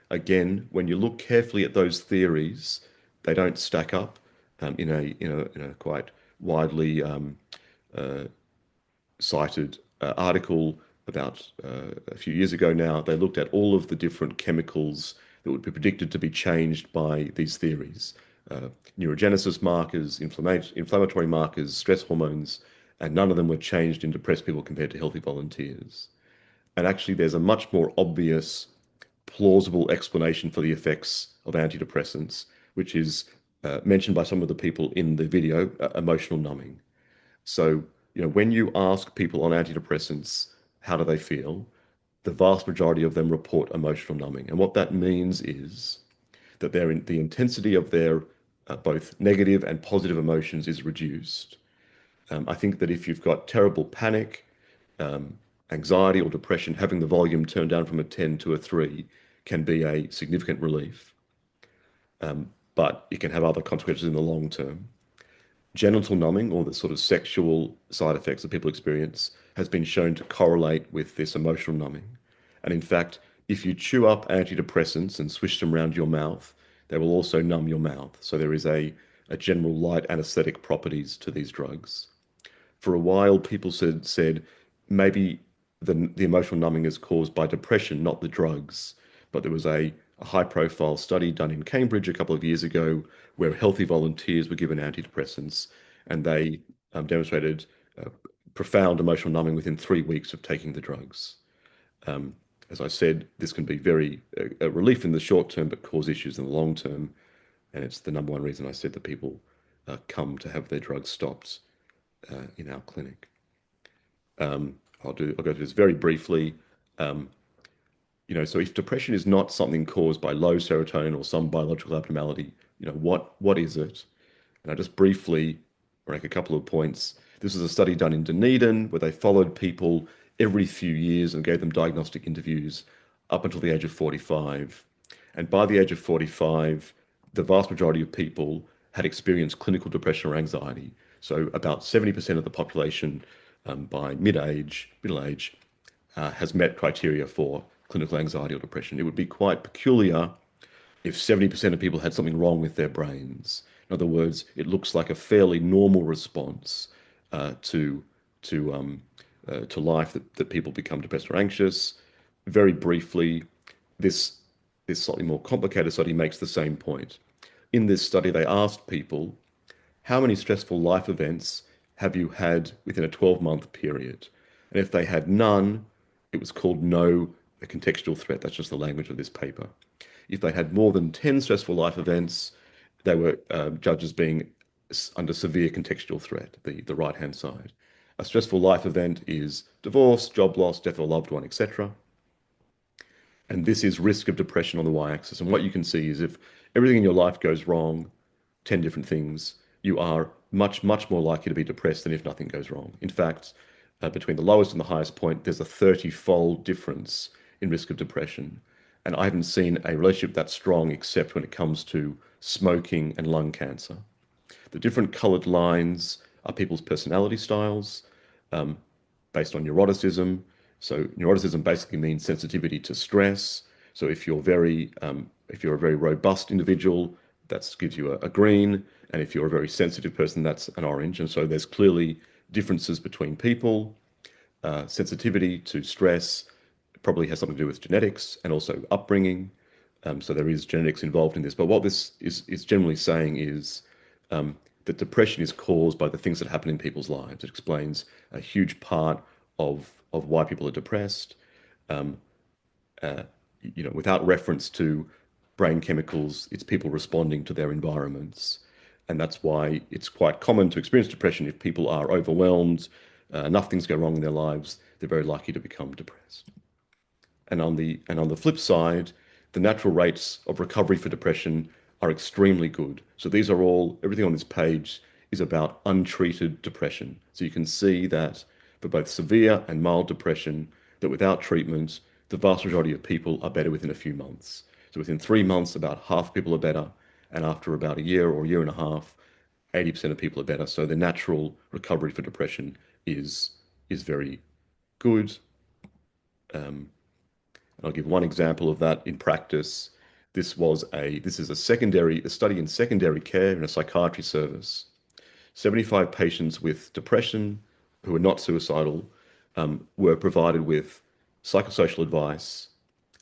Again, when you look carefully at those theories, they don't stack up. In a quite widely cited article about a few years ago now, they looked at all of the different chemicals that would be predicted to be changed by these theories. Neurogenesis markers, inflammatory markers, stress hormones, and none of them were changed in depressed people compared to healthy volunteers. And actually, there's a much more obvious, plausible explanation for the effects of antidepressants, which is mentioned by some of the people in the video, emotional numbing. So, when you ask people on antidepressants, how do they feel? The vast majority of them report emotional numbing. And what that means is that the intensity of their both negative and positive emotions is reduced. I think that if you've got terrible panic, anxiety or depression, having the volume turned down from a 10 to a 3 can be a significant relief. But it can have other consequences in the long term. Genital numbing, or the sort of sexual side effects that people experience, has been shown to correlate with this emotional numbing. And in fact, if you chew up antidepressants and swish them around your mouth, they will also numb your mouth. So there is a general light anesthetic properties to these drugs. For a while, people said maybe the emotional numbing is caused by depression, not the drugs. But there was a high-profile study done in Cambridge a couple of years ago where healthy volunteers were given antidepressants, and they demonstrated profound emotional numbing within 3 weeks of taking the drugs. As I said, this can be a relief in the short term, but cause issues in the long term. And it's the number one reason I said that people come to have their drugs stopped in our clinic. I'll go through this very briefly. So if depression is not something caused by low serotonin or some biological abnormality, what is it? And I just briefly make a couple of points. This is a study done in Dunedin where they followed people every few years and gave them diagnostic interviews up until the age of 45. And by the age of 45, the vast majority of people had experienced clinical depression or anxiety. So about 70% of the population by middle age, has met criteria for clinical anxiety or depression. It would be quite peculiar if 70% of people had something wrong with their brains. In other words, it looks like a fairly normal response to life that people become depressed or anxious. Very briefly, this slightly more complicated study makes the same point. In this study, they asked people how many stressful life events have you had within a 12-month period? And if they had none, it was called no a contextual threat. That's just the language of this paper. If they had more than 10 stressful life events, they were judged as being under severe contextual threat, the right-hand side. A stressful life event is divorce, job loss, death of a loved one, etc. And this is risk of depression on the y-axis. And what you can see is if everything in your life goes wrong, 10 different things, you are much, much more likely to be depressed than if nothing goes wrong. In fact, between the lowest and the highest point, there's a 30-fold difference in risk of depression. And I haven't seen a relationship that strong except when it comes to smoking and lung cancer. The different colored lines are people's personality styles based on neuroticism. So neuroticism basically means sensitivity to stress. So if you're a very robust individual, that gives you a green. And if you're a very sensitive person, that's an orange. And so there's clearly differences between people. Sensitivity to stress probably has something to do with genetics and also upbringing. So there is genetics involved in this. But what this is generally saying is that depression is caused by the things that happen in people's lives. It explains a huge part of why people are depressed, without reference to brain chemicals. It's people responding to their environments. And that's why it's quite common to experience depression if people are overwhelmed, enough things go wrong in their lives, they're very likely to become depressed. And on the flip side, the natural rates of recovery for depression are extremely good. So these are everything on this page is about untreated depression. So you can see that for both severe and mild depression, that without treatment, the vast majority of people are better within a few months. So within 3 months, about half people are better. And after about a year or a year and a half, 80% of people are better. So the natural recovery for depression is very good. I'll give one example of that in practice. This is a study in secondary care in a psychiatry service. 75 patients with depression who are not suicidal were provided with psychosocial advice,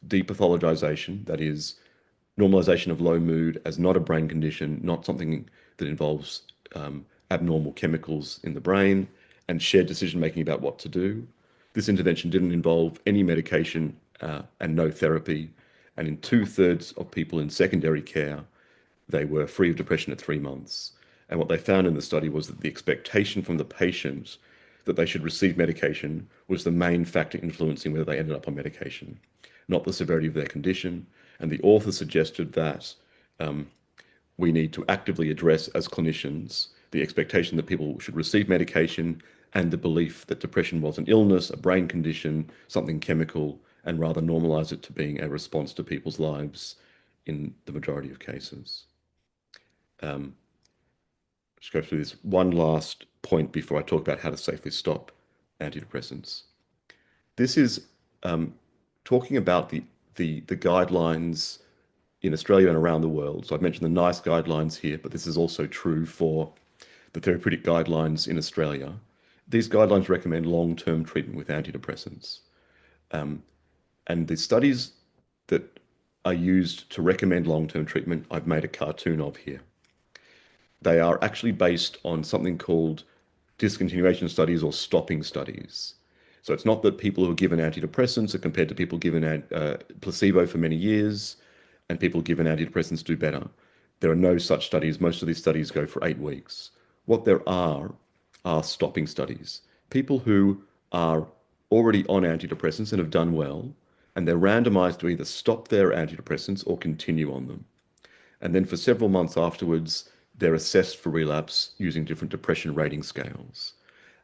depathologization, that is, normalization of low mood as not a brain condition, not something that involves abnormal chemicals in the brain, and shared decision-making about what to do. This intervention didn't involve any medication and no therapy. And in 2/3 of people in secondary care, they were free of depression at 3 months. And what they found in the study was that the expectation from the patient that they should receive medication was the main factor influencing whether they ended up on medication, not the severity of their condition. And the author suggested that we need to actively address as clinicians the expectation that people should receive medication and the belief that depression was an illness, a brain condition, something chemical, and rather normalize it to being a response to people's lives in the majority of cases. Just go through this one last point before I talk about how to safely stop antidepressants. This is talking about the guidelines in Australia and around the world. So I've mentioned the NICE guidelines here, but this is also true for the therapeutic guidelines in Australia. These guidelines recommend long-term treatment with antidepressants. And the studies that are used to recommend long-term treatment, I've made a cartoon of here. They are actually based on something called discontinuation studies or stopping studies. So it's not that people who are given antidepressants are compared to people given placebo for many years and people given antidepressants do better. There are no such studies. Most of these studies go for 8 weeks. What there are stopping studies. People who are already on antidepressants and have done well, and they're randomized to either stop their antidepressants or continue on them. And then for several months afterwards, they're assessed for relapse using different depression rating scales.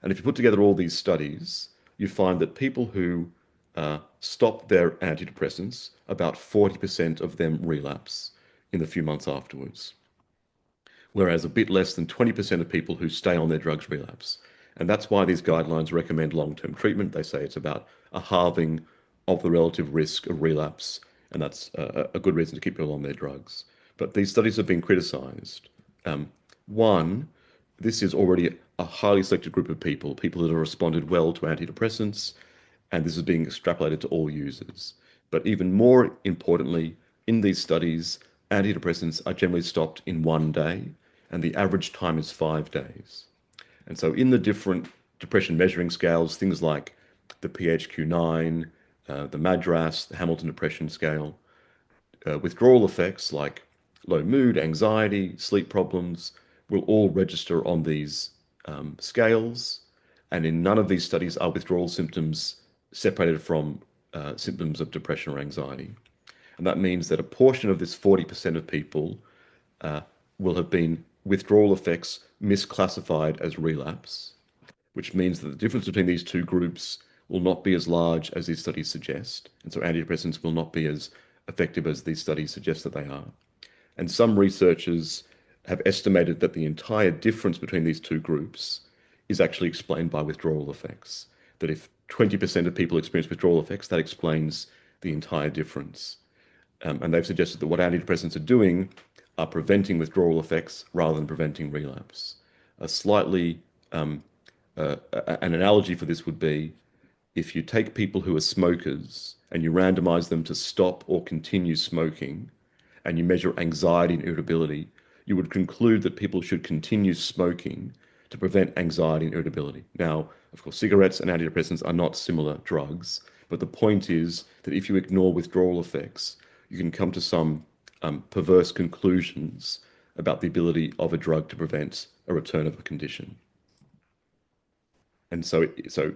And if you put together all these studies, you find that people who stop their antidepressants, about 40% of them relapse in the few months afterwards. Whereas a bit less than 20% of people who stay on their drugs relapse. And that's why these guidelines recommend long-term treatment. They say it's about a halving of the relative risk of relapse, and that's a good reason to keep people on their drugs. But these studies have been criticized. One, this is already a highly selected group of people that have responded well to antidepressants, and this is being extrapolated to all users. But even more importantly, in these studies, antidepressants are generally stopped in 1 day, and the average time is 5 days. And so in the different depression measuring scales, things like the PHQ-9, the MADRS, the Hamilton Depression Scale, withdrawal effects like low mood, anxiety, sleep problems will all register on these scales. And in none of these studies are withdrawal symptoms separated from symptoms of depression or anxiety. And that means that a portion of this 40% of people will have been withdrawal effects misclassified as relapse, which means that the difference between these two groups will not be as large as these studies suggest. And so antidepressants will not be as effective as these studies suggest that they are. And some researchers have estimated that the entire difference between these two groups is actually explained by withdrawal effects. That if 20% of people experience withdrawal effects, that explains the entire difference. And they've suggested that what antidepressants are doing are preventing withdrawal effects rather than preventing relapse. An analogy for this would be if you take people who are smokers and you randomize them to stop or continue smoking, and you measure anxiety and irritability, you would conclude that people should continue smoking to prevent anxiety and irritability. Now, of course, cigarettes and antidepressants are not similar drugs, but the point is that if you ignore withdrawal effects, you can come to some perverse conclusions about the ability of a drug to prevent a return of a condition. And so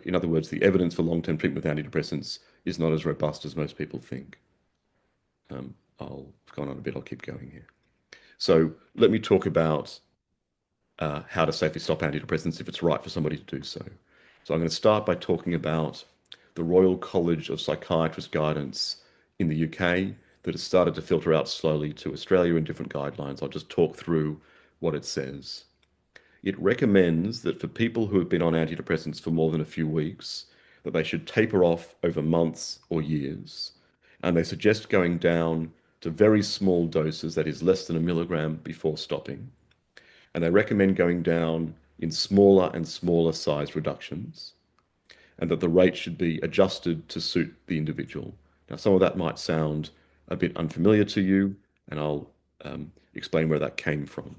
in other words, the evidence for long-term treatment with antidepressants is not as robust as most people think. I've gone on a bit, I'll keep going here. So let me talk about how to safely stop antidepressants if it's right for somebody to do so. So I'm going to start by talking about the Royal College of Psychiatrists guidance in the UK that has started to filter out slowly to Australia in different guidelines. I'll just talk through what it says. It recommends that for people who have been on antidepressants for more than a few weeks, that they should taper off over months or years. And they suggest going down to very small doses, that is less than 1 milligram before stopping. And they recommend going down in smaller and smaller size reductions, and that the rate should be adjusted to suit the individual. Now, some of that might sound a bit unfamiliar to you, and I'll explain where that came from.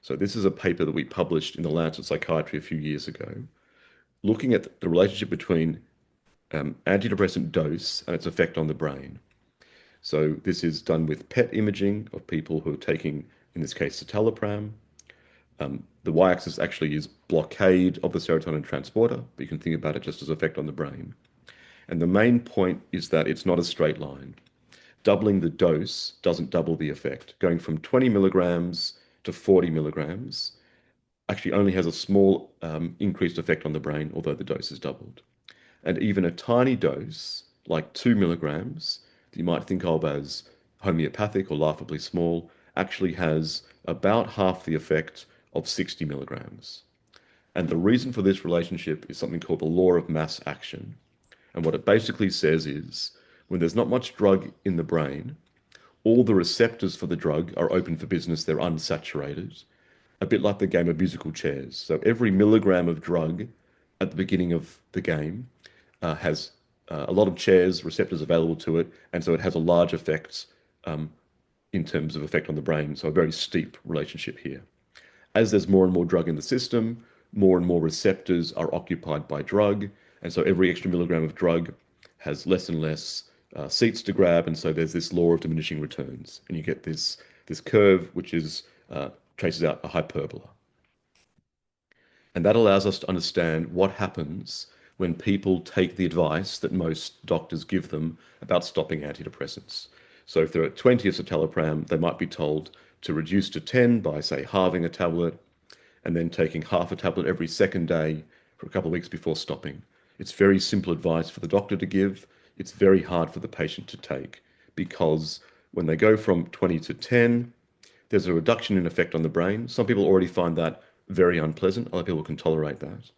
So this is a paper that we published in the Lancet Psychiatry a few years ago, looking at the relationship between antidepressant dose and its effect on the brain. So this is done with PET imaging of people who are taking, in this case, citalopram. The y-axis actually is blockade of the serotonin transporter, but you can think about it just as effect on the brain. And the main point is that it's not a straight line. Doubling the dose doesn't double the effect. Going from 20 milligrams to 40 milligrams actually only has a small increased effect on the brain, although the dose is doubled. And even a tiny dose, like 2 milligrams, that you might think of as homeopathic or laughably small, actually has about half the effect of 60 milligrams. And the reason for this relationship is something called the law of mass action. And what it basically says is, when there's not much drug in the brain, all the receptors for the drug are open for business, they're unsaturated, a bit like the game of musical chairs. So every milligram of drug at the beginning of the game has a lot of chairs, receptors available to it, and so it has a large effect in terms of effect on the brain, so a very steep relationship here. As there's more and more drug in the system, more and more receptors are occupied by drug, and so every extra milligram of drug has less and less seats to grab, and so there's this law of diminishing returns, and you get this curve which is traces out a hyperbola. And that allows us to understand what happens when people take the advice that most doctors give them about stopping antidepressants. So if they're at 20 of citalopram, they might be told to reduce to 10 by, say, halving a tablet, and then taking half a tablet every second day for a couple of weeks before stopping. It's very simple advice for the doctor to give. It's very hard for the patient to take, because when they go from 20 to 10, there's a reduction in effect on the brain. Some people already find that very unpleasant. Other people can tolerate that.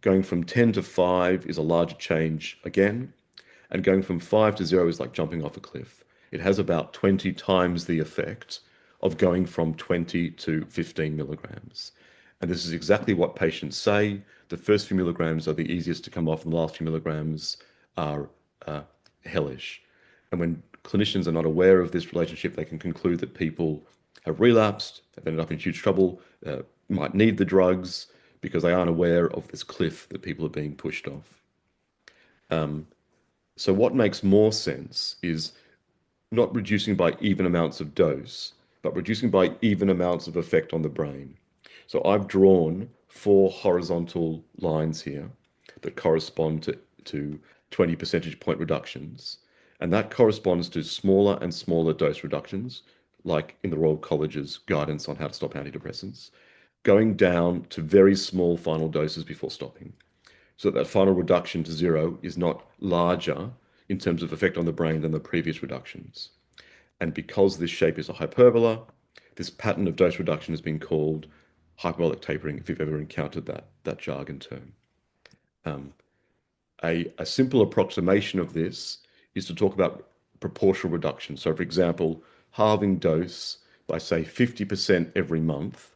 Going from 10 to 5 is a larger change again. And going from 5 to 0 is like jumping off a cliff. It has about 20 times the effect of going from 20 to 15 milligrams. And this is exactly what patients say. The first few milligrams are the easiest to come off, and the last few milligrams are hellish. And when clinicians are not aware of this relationship, they can conclude that people have relapsed, they've ended up in huge trouble, might need the drugs, because they aren't aware of this cliff that people are being pushed off. So what makes more sense is not reducing by even amounts of dose, but reducing by even amounts of effect on the brain. So I've drawn 4 horizontal lines here that correspond to 20 percentage point reductions. And that corresponds to smaller and smaller dose reductions, like in the Royal College's guidance on how to stop antidepressants, going down to very small final doses before stopping. So that final reduction to 0 is not larger in terms of effect on the brain than the previous reductions. And because this shape is a hyperbola, this pattern of dose reduction has been called hyperbolic tapering, if you've ever encountered that jargon term. A simple approximation of this is to talk about proportional reduction. So for example, halving dose by say 50% every month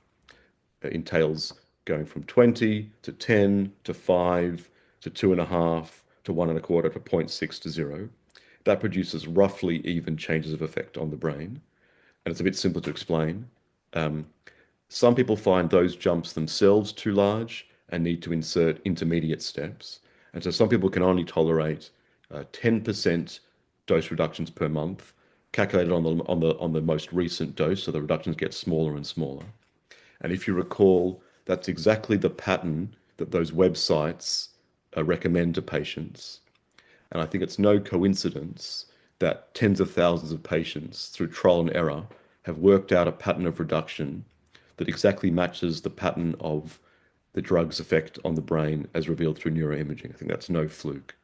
entails going from 20 to 10 to 5 to 2.5 to 1.25 to 0.6 to 0. That produces roughly even changes of effect on the brain. And it's a bit simpler to explain. Some people find those jumps themselves too large and need to insert intermediate steps. And so some people can only tolerate 10% dose reductions per month, calculated on the most recent dose, so the reductions get smaller and smaller. And if you recall, that's exactly the pattern that those websites recommend to patients. And I think it's no coincidence that tens of thousands of patients, through trial and error, have worked out a pattern of reduction that exactly matches the pattern of the drug's effect on the brain as revealed through neuroimaging. I think that's no fluke.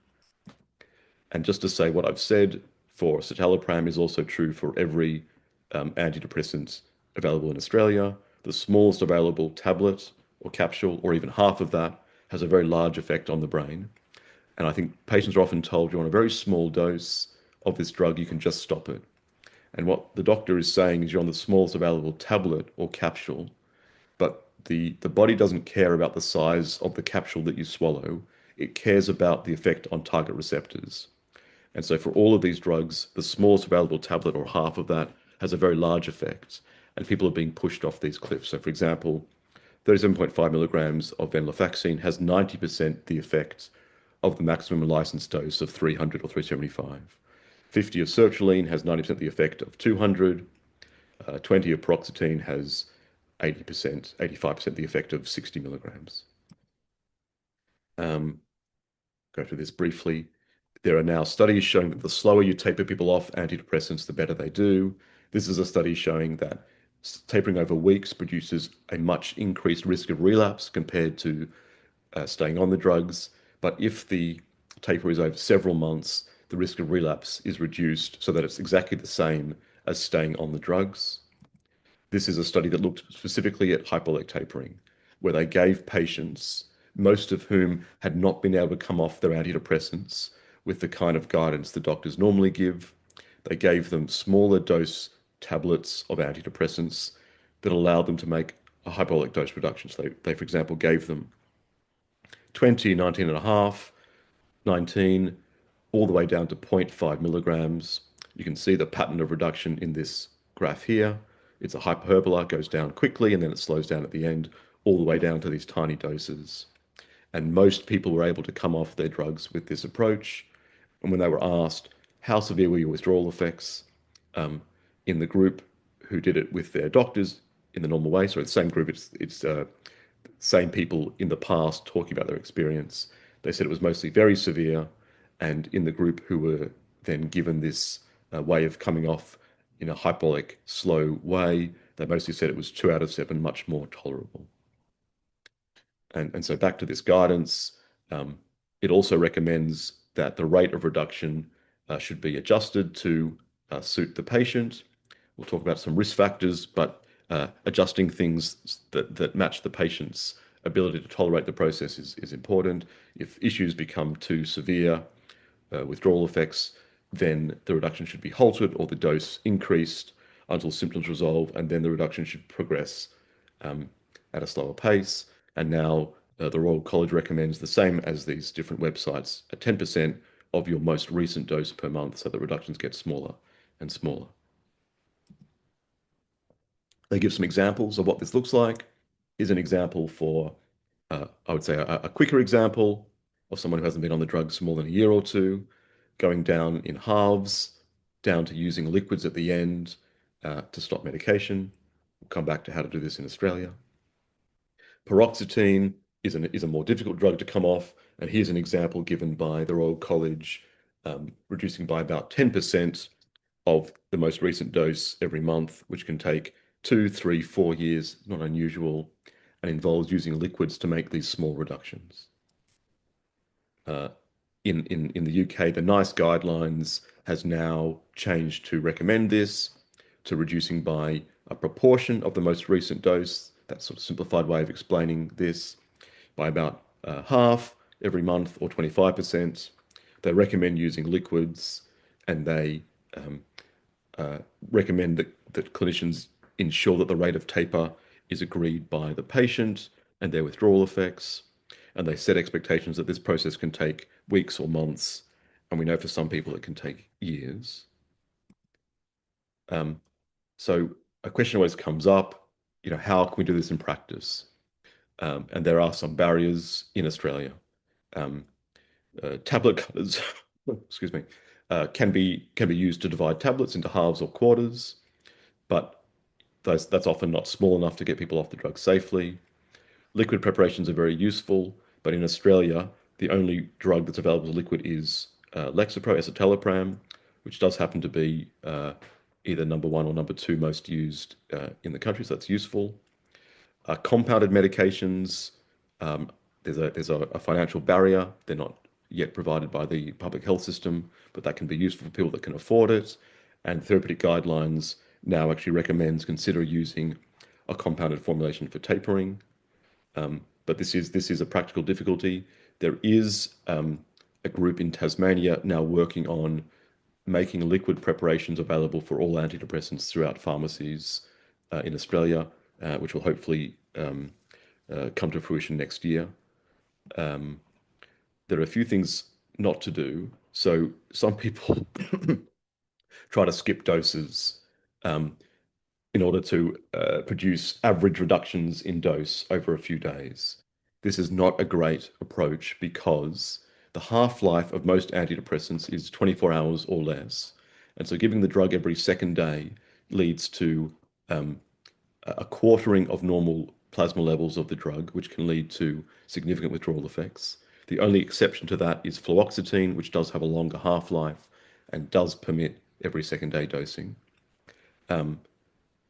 And just to say what I've said for citalopram is also true for every antidepressant available in Australia. The smallest available tablet or capsule, or even half of that, has a very large effect on the brain. And I think patients are often told you're on a very small dose of this drug, you can just stop it. And what the doctor is saying is you're on the smallest available tablet or capsule, but the body doesn't care about the size of the capsule that you swallow. It cares about the effect on target receptors. And so for all of these drugs, the smallest available tablet or half of that has a very large effect, and people are being pushed off these cliffs. So for example, 37.5 milligrams of venlafaxine has 90% the effect of the maximum licensed dose of 300 or 375. 50 of sertraline has 90% the effect of 200. 20 of paroxetine has 80%, 85% the effect of 60 milligrams. Go through this briefly. There are now studies showing that the slower you taper people off antidepressants, the better they do. This is a study showing that tapering over weeks produces a much increased risk of relapse compared to staying on the drugs. But if the taper is over several months, the risk of relapse is reduced so that it's exactly the same as staying on the drugs. This is a study that looked specifically at hyperbolic tapering, where they gave patients, most of whom had not been able to come off their antidepressants with the kind of guidance the doctors normally give. They gave them smaller dose tablets of antidepressants that allowed them to make a hyperbolic dose reduction. So they for example, gave them 20, 19.5, 19, all the way down to 0.5 milligrams. You can see the pattern of reduction in this graph here. It's a hyperbola, goes down quickly, and then it slows down at the end, all the way down to these tiny doses. And most people were able to come off their drugs with this approach. And when they were asked, how severe were your withdrawal effects? In the group who did it with their doctors in the normal way, so it's the same group, it's same people in the past talking about their experience. They said it was mostly very severe, and in the group who were then given this way of coming off in a hyperbolic, slow way, they mostly said it was 2 out of 7, much more tolerable. And so back to this guidance, it also recommends that the rate of reduction should be adjusted to suit the patient. We'll talk about some risk factors, but adjusting things that match the patient's ability to tolerate the process is important. If issues become too severe, withdrawal effects, then the reduction should be halted or the dose increased until symptoms resolve, and then the reduction should progress at a slower pace. And now the Royal College recommends the same as these different websites, at 10% of your most recent dose per month, so that reductions get smaller and smaller. They give some examples of what this looks like. Here's an example for I would say a quicker example of someone who hasn't been on the drugs for more than a year or two, going down in halves, down to using liquids at the end to stop medication. We'll come back to how to do this in Australia. Paroxetine is a more difficult drug to come off, and here's an example given by the Royal College, reducing by about 10% of the most recent dose every month, which can take 2, 3, 4 years, not unusual, and involves using liquids to make these small reductions. In the UK, the NICE guidelines has now changed to recommend this, to reducing by a proportion of the most recent dose. That's sort of simplified way of explaining this, by about half every month or 25%. They recommend using liquids, and they recommend that clinicians ensure that the rate of taper is agreed by the patient and their withdrawal effects. And they set expectations that this process can take weeks or months, and we know for some people it can take years. So a question always comes up, how can we do this in practice? And there are some barriers in Australia. Tablet cutters, excuse me, can be used to divide tablets into halves or quarters, but that's often not small enough to get people off the drug safely. Liquid preparations are very useful, but in Australia, the only drug that's available as liquid is Lexapro, escitalopram, which does happen to be either number 1 or number 2 most used in the country, so that's useful. Compounded medications, there's a financial barrier. They're not yet provided by the public health system, but that can be useful for people that can afford it. And therapeutic guidelines now actually recommends consider using a compounded formulation for tapering. But this is a practical difficulty. There is a group in Tasmania now working on making liquid preparations available for all antidepressants throughout pharmacies in Australia, which will hopefully come to fruition next year. There are a few things not to do. So some people try to skip doses in order to produce average reductions in dose over a few days. This is not a great approach because the half-life of most antidepressants is 24 hours or less. And so giving the drug every second day leads to a quartering of normal plasma levels of the drug, which can lead to significant withdrawal effects. The only exception to that is fluoxetine, which does have a longer half-life and does permit every second day dosing.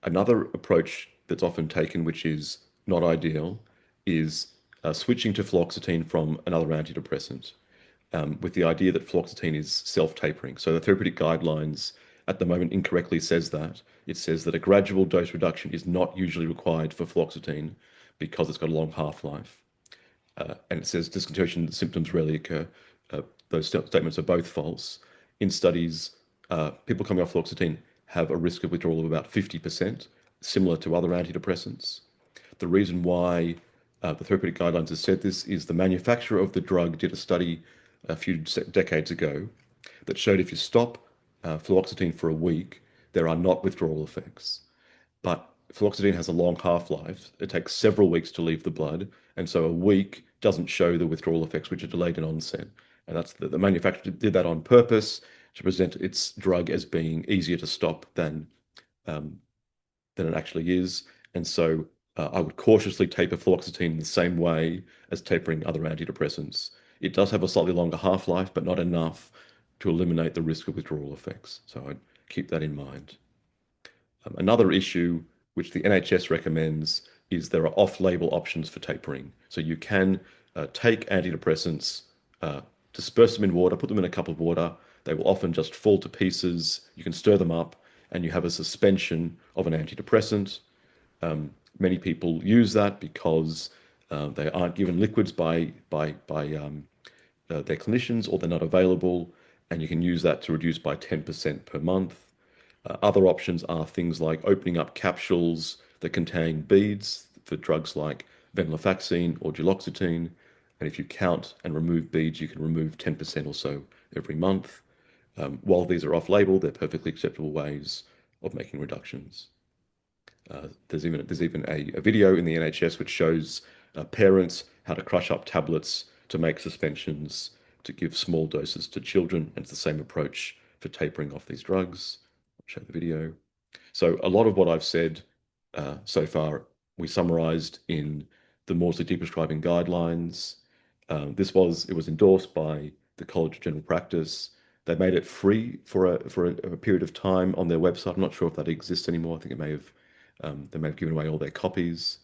Another approach that's often taken, which is not ideal, is switching to fluoxetine from another antidepressant, with the idea that fluoxetine is self-tapering. So the therapeutic guidelines at the moment incorrectly says that. It says that a gradual dose reduction is not usually required for fluoxetine because it's got a long half-life. And it says discontinuation symptoms rarely occur. Those statements are both false. In studies, people coming off fluoxetine have a risk of withdrawal of about 50%, similar to other antidepressants. The reason why the therapeutic guidelines have said this is the manufacturer of the drug did a study a few decades ago that showed if you stop fluoxetine for a week, there are not withdrawal effects. But fluoxetine has a long half-life. It takes several weeks to leave the blood, and so a week doesn't show the withdrawal effects, which are delayed in onset. And that's the manufacturer did that on purpose to present its drug as being easier to stop than it actually is. And so I would cautiously taper fluoxetine in the same way as tapering other antidepressants. It does have a slightly longer half-life, but not enough to eliminate the risk of withdrawal effects. So I'd keep that in mind. Another issue which the NHS recommends is there are off-label options for tapering. So you can take antidepressants, disperse them in water, put them in a cup of water. They will often just fall to pieces. You can stir them up and you have a suspension of an antidepressant. Many people use that because they aren't given liquids by their clinicians, or they're not available, and you can use that to reduce by 10% per month. Other options are things like opening up capsules that contain beads for drugs like venlafaxine or duloxetine. And if you count and remove beads, you can remove 10% or so every month. While these are off-label, they're perfectly acceptable ways of making reductions. There's even a video in the NHS which shows parents how to crush up tablets to make suspensions to give small doses to children. And it's the same approach for tapering off these drugs. I'll show the video. So a lot of what I've said so far, we summarized in the Maudsley Deprescribing guidelines. It was endorsed by the College of General Practice. They made it free for a period of time on their website. I'm not sure if that exists anymore. I think they may have given away all their copies.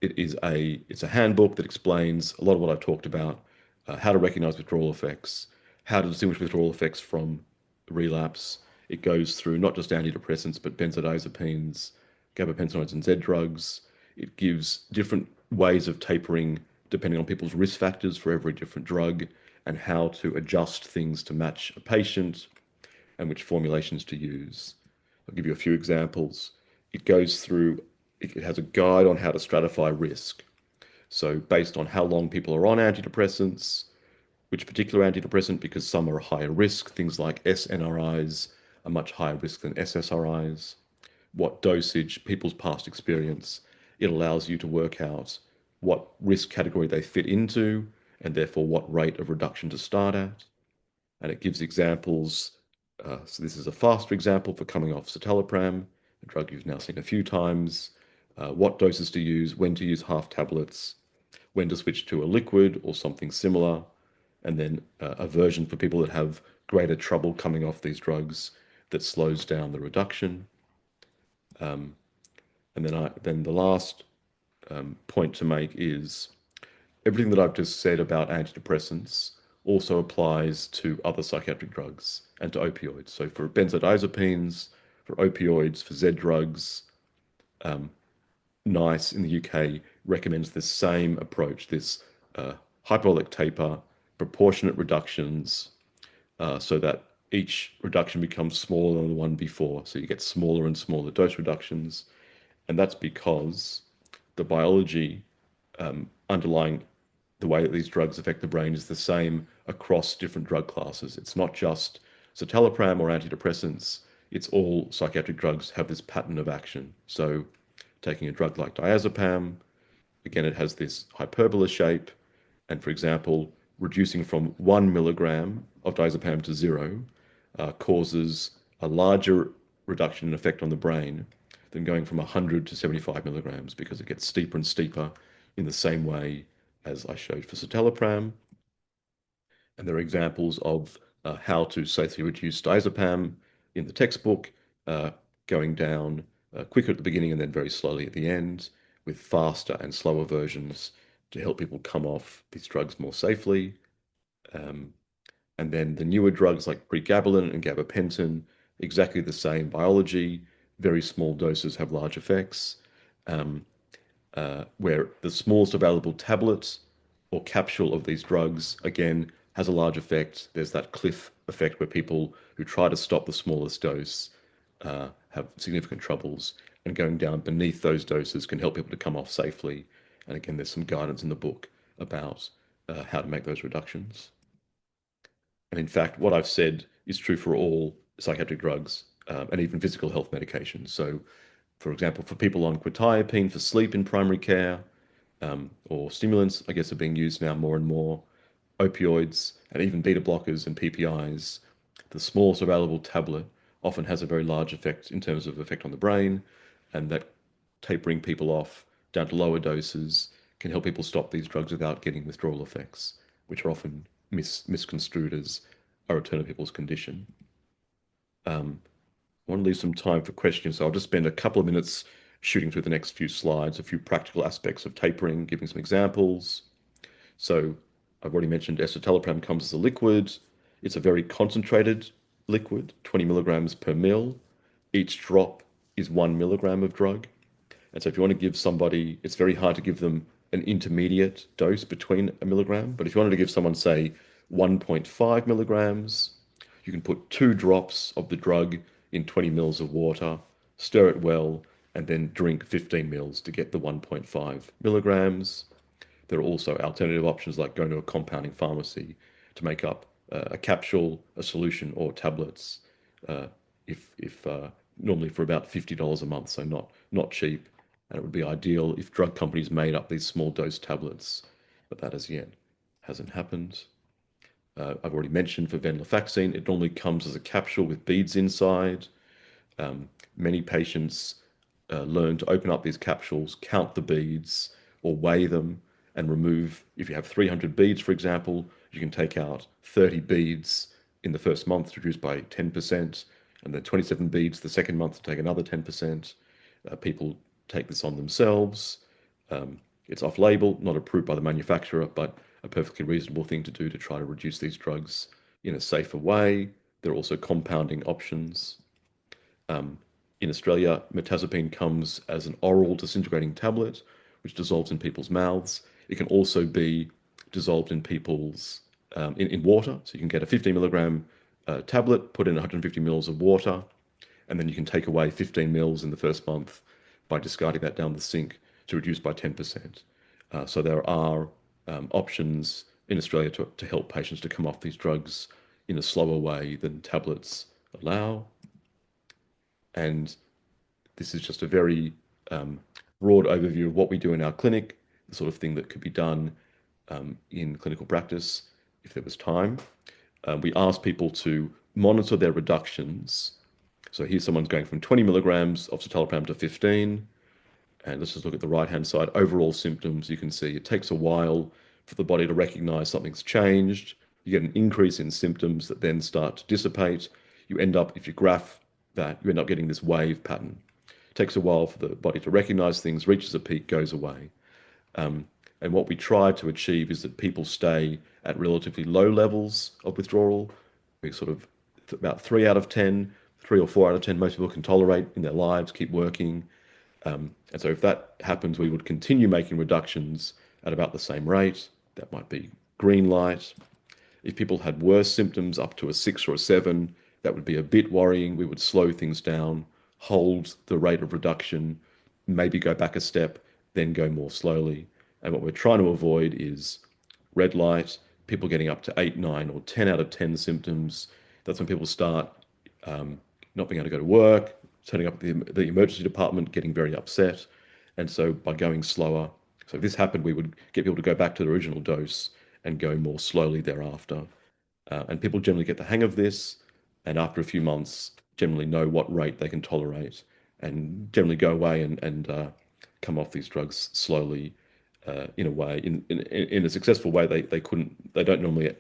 It's a handbook that explains a lot of what I've talked about, how to recognize withdrawal effects, how to distinguish withdrawal effects from relapse. It goes through not just antidepressants, but benzodiazepines, gabapentinoids, and Z drugs. It gives different ways of tapering depending on people's risk factors for every different drug, and how to adjust things to match a patient and which formulations to use. I'll give you a few examples. It has a guide on how to stratify risk. So based on how long people are on antidepressants, which particular antidepressant, because some are higher risk, things like SNRIs are much higher risk than SSRIs, what dosage, people's past experience. It allows you to work out what risk category they fit into, and therefore what rate of reduction to start at. And it gives examples. So this is a faster example for coming off citalopram, a drug you've now seen a few times, what doses to use, when to use half tablets, when to switch to a liquid or something similar, and then a version for people that have greater trouble coming off these drugs that slows down the reduction. And then the last point to make is everything that I've just said about antidepressants also applies to other psychiatric drugs and to opioids. So for benzodiazepines, for opioids, for Z drugs, NICE in the UK recommends the same approach, this hyperbolic taper, proportionate reductions, so that each reduction becomes smaller than the one before. So you get smaller and smaller dose reductions. And that's because the biology underlying the way that these drugs affect the brain is the same across different drug classes. It's not just citalopram or antidepressants. It's all psychiatric drugs have this pattern of action. So taking a drug like diazepam, again, it has this hyperbola shape. And for example, reducing from 1 milligram of diazepam to 0 causes a larger reduction in effect on the brain than going from 100 to 75 milligrams, because it gets steeper and steeper in the same way as I showed for citalopram. And there are examples of how to safely reduce diazepam in the textbook, going down quicker at the beginning and then very slowly at the end, with faster and slower versions to help people come off these drugs more safely. And then the newer drugs like pregabalin and gabapentin, exactly the same biology, very small doses have large effects, where the smallest available tablet or capsule of these drugs, again, has a large effect. There's that cliff effect where people who try to stop the smallest dose have significant troubles, and going down beneath those doses can help people to come off safely. And again, there's some guidance in the book about how to make those reductions. And in fact, what I've said is true for all psychiatric drugs and even physical health medications. So, for example, for people on quetiapine for sleep in primary care, or stimulants, I guess, are being used now more and more, opioids, and even beta blockers and PPIs, the smallest available tablet often has a very large effect in terms of effect on the brain, and that tapering people off down to lower doses can help people stop these drugs without getting withdrawal effects, which are often misconstrued as a return of people's condition. I want to leave some time for questions, so I'll just spend a couple of minutes shooting through the next few slides, a few practical aspects of tapering, giving some examples. So I've already mentioned escitalopram comes as a liquid. It's a very concentrated liquid, 20 milligrams per mil. Each drop is 1 milligram of drug. And so if you want to give somebody, it's very hard to give them an intermediate dose between a milligram. But if you wanted to give someone, say, 1.5 milligrams, you can put 2 drops of the drug in 20 mils of water, stir it well, and then drink 15 mils to get the 1.5 milligrams. There are also alternative options like going to a compounding pharmacy to make up a capsule, a solution, or tablets, if normally for about $50 a month, so not cheap. And it would be ideal if drug companies made up these small dose tablets, but that as yet hasn't happened. I've already mentioned for venlafaxine, it normally comes as a capsule with beads inside. Many patients learn to open up these capsules, count the beads, or weigh them and remove. If you have 300 beads, for example, you can take out 30 beads in the first month to reduce by 10%, and then 27 beads the second month to take another 10%. People take this on themselves. It's off-label, not approved by the manufacturer, but a perfectly reasonable thing to do to try to reduce these drugs in a safer way. There are also compounding options. In Australia, mirtazapine comes as an oral disintegrating tablet, which dissolves in people's mouths. It can also be dissolved in people's in water. So you can get a 15 milligram tablet, put in 150 mils of water, and then you can take away 15 mils in the first month by discarding that down the sink to reduce by 10%. So there are options in Australia to help patients to come off these drugs in a slower way than tablets allow. And this is just a very broad overview of what we do in our clinic, the sort of thing that could be done in clinical practice if there was time. We ask people to monitor their reductions. So here's someone's going from 20 milligrams of citalopram to 15. And let's just look at the right-hand side. Overall symptoms, you can see it takes a while for the body to recognize something's changed. You get an increase in symptoms that then start to dissipate. You end up, if you graph that, you end up getting this wave pattern. It takes a while for the body to recognize things, reaches a peak, goes away. And what we try to achieve is that people stay at relatively low levels of withdrawal. We sort of about 3 out of 10, 3 or 4 out of 10, most people can tolerate in their lives, keep working. And so if that happens, we would continue making reductions at about the same rate. That might be green light. If people had worse symptoms up to a 6 or a 7, that would be a bit worrying. We would slow things down, hold the rate of reduction, maybe go back a step, then go more slowly. And what we're trying to avoid is red light, people getting up to 8, 9, or 10 out of 10 symptoms. That's when people start not being able to go to work, turning up at the emergency department, getting very upset. And so by going slower, so if this happened, we would get people to go back to the original dose and go more slowly thereafter. And people generally get the hang of this, and after a few months, generally know what rate they can tolerate, and generally go away and come off these drugs slowly, in a way, in a successful way they're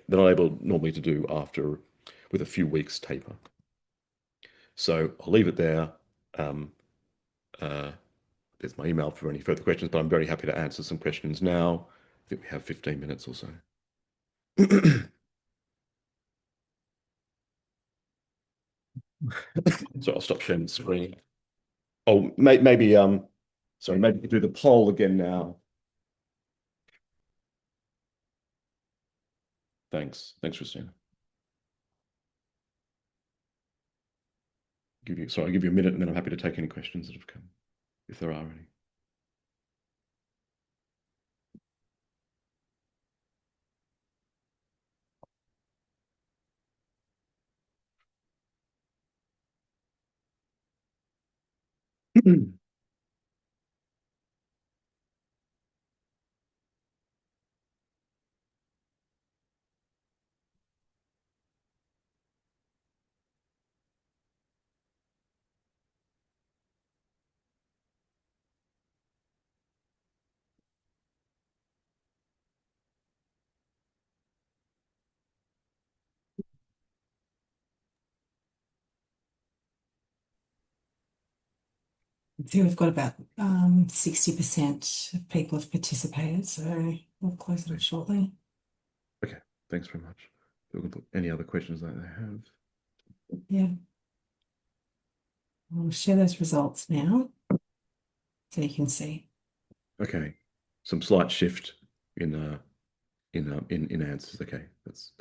not able normally to do after with a few weeks taper. So I'll leave it there. There's my email for any further questions, but I'm very happy to answer some questions now. I think we have 15 minutes or so. So I'll stop sharing the screen. Oh, maybe sorry, maybe we could do the poll again now. Thanks, Christina. I'll give you a minute, and then I'm happy to take any questions that have come, if there are any. I think we've got about 60% of people have participated, so we'll close it shortly. Okay, thanks very much. We can put any other questions that they have. Yeah. I'll share those results now so you can see. Okay, some slight shift in answers. Okay, that's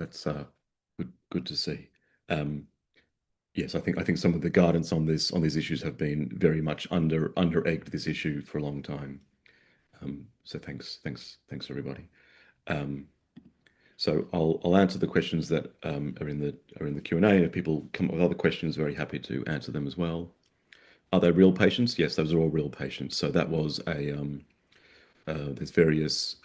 good to see. Yes, I think some of the guidance on these issues have been very much under-egged this issue for a long time. So thanks everybody. So I'll answer the questions that are in the Q&A. If people come up with other questions, very happy to answer them as well. Are they real patients? Yes, those are all real patients. So that was there's various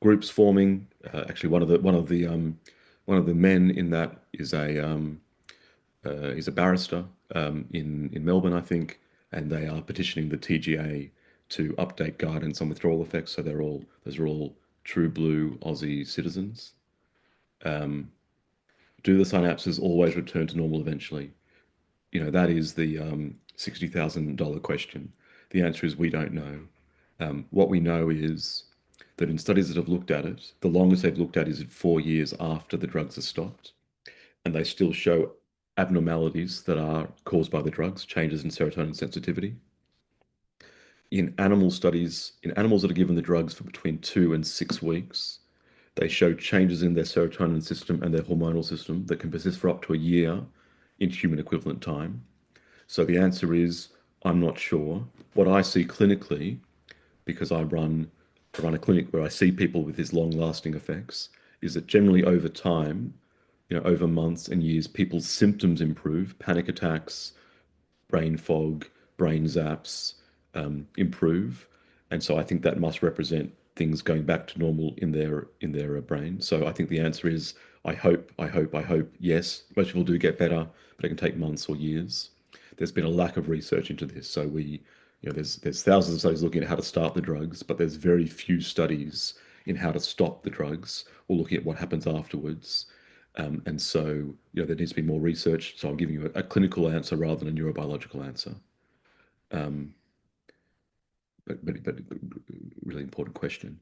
groups forming. Actually, one of the men in that is a barrister in Melbourne, I think, and they are petitioning the TGA to update guidance on withdrawal effects. So those are all true blue Aussie citizens. Do the synapses always return to normal eventually? That is the $60,000 question. The answer is we don't know. What we know is that in studies that have looked at it, the longest they've looked at is at 4 years after the drugs are stopped, and they still show abnormalities that are caused by the drugs, changes in serotonin sensitivity. In animal studies, in animals that are given the drugs for between 2 and 6 weeks, they show changes in their serotonin system and their hormonal system that can persist for up to a year in human equivalent time. So the answer is, I'm not sure. What I see clinically, because I run a clinic where I see people with these long-lasting effects, is that generally over time, over months and years, people's symptoms improve, panic attacks, brain fog, brain zaps improve. And so I think that must represent things going back to normal in their brain. So I think the answer is, I hope, yes. Most people do get better, but it can take months or years. There's been a lack of research into this. So there's thousands of studies looking at how to start the drugs, but there's very few studies in how to stop the drugs or looking at what happens afterwards. And so, there needs to be more research. So I'm giving you a clinical answer rather than a neurobiological answer. But really important question.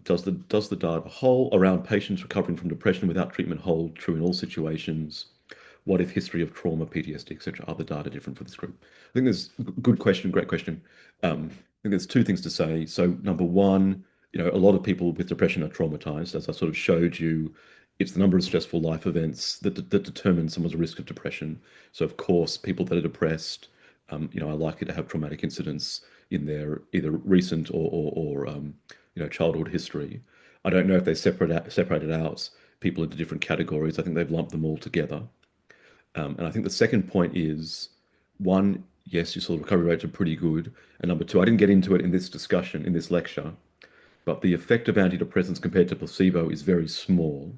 Does the data hold around patients recovering from depression without treatment hold true in all situations? What if history of trauma, PTSD, etc.? Are the data different for this group? I think there's good question, great question. I think there's two things to say. So number one, a lot of people with depression are traumatized. As I sort of showed you, it's the number of stressful life events that determine someone's risk of depression. So of course, people that are depressed, are likely to have traumatic incidents in their either recent or childhood history. I don't know if they separated out people into different categories. I think they've lumped them all together. And I think the second point is, one, yes, your sort of recovery rates are pretty good. And number two, I didn't get into it in this discussion, in this lecture, but the effect of antidepressants compared to placebo is very small.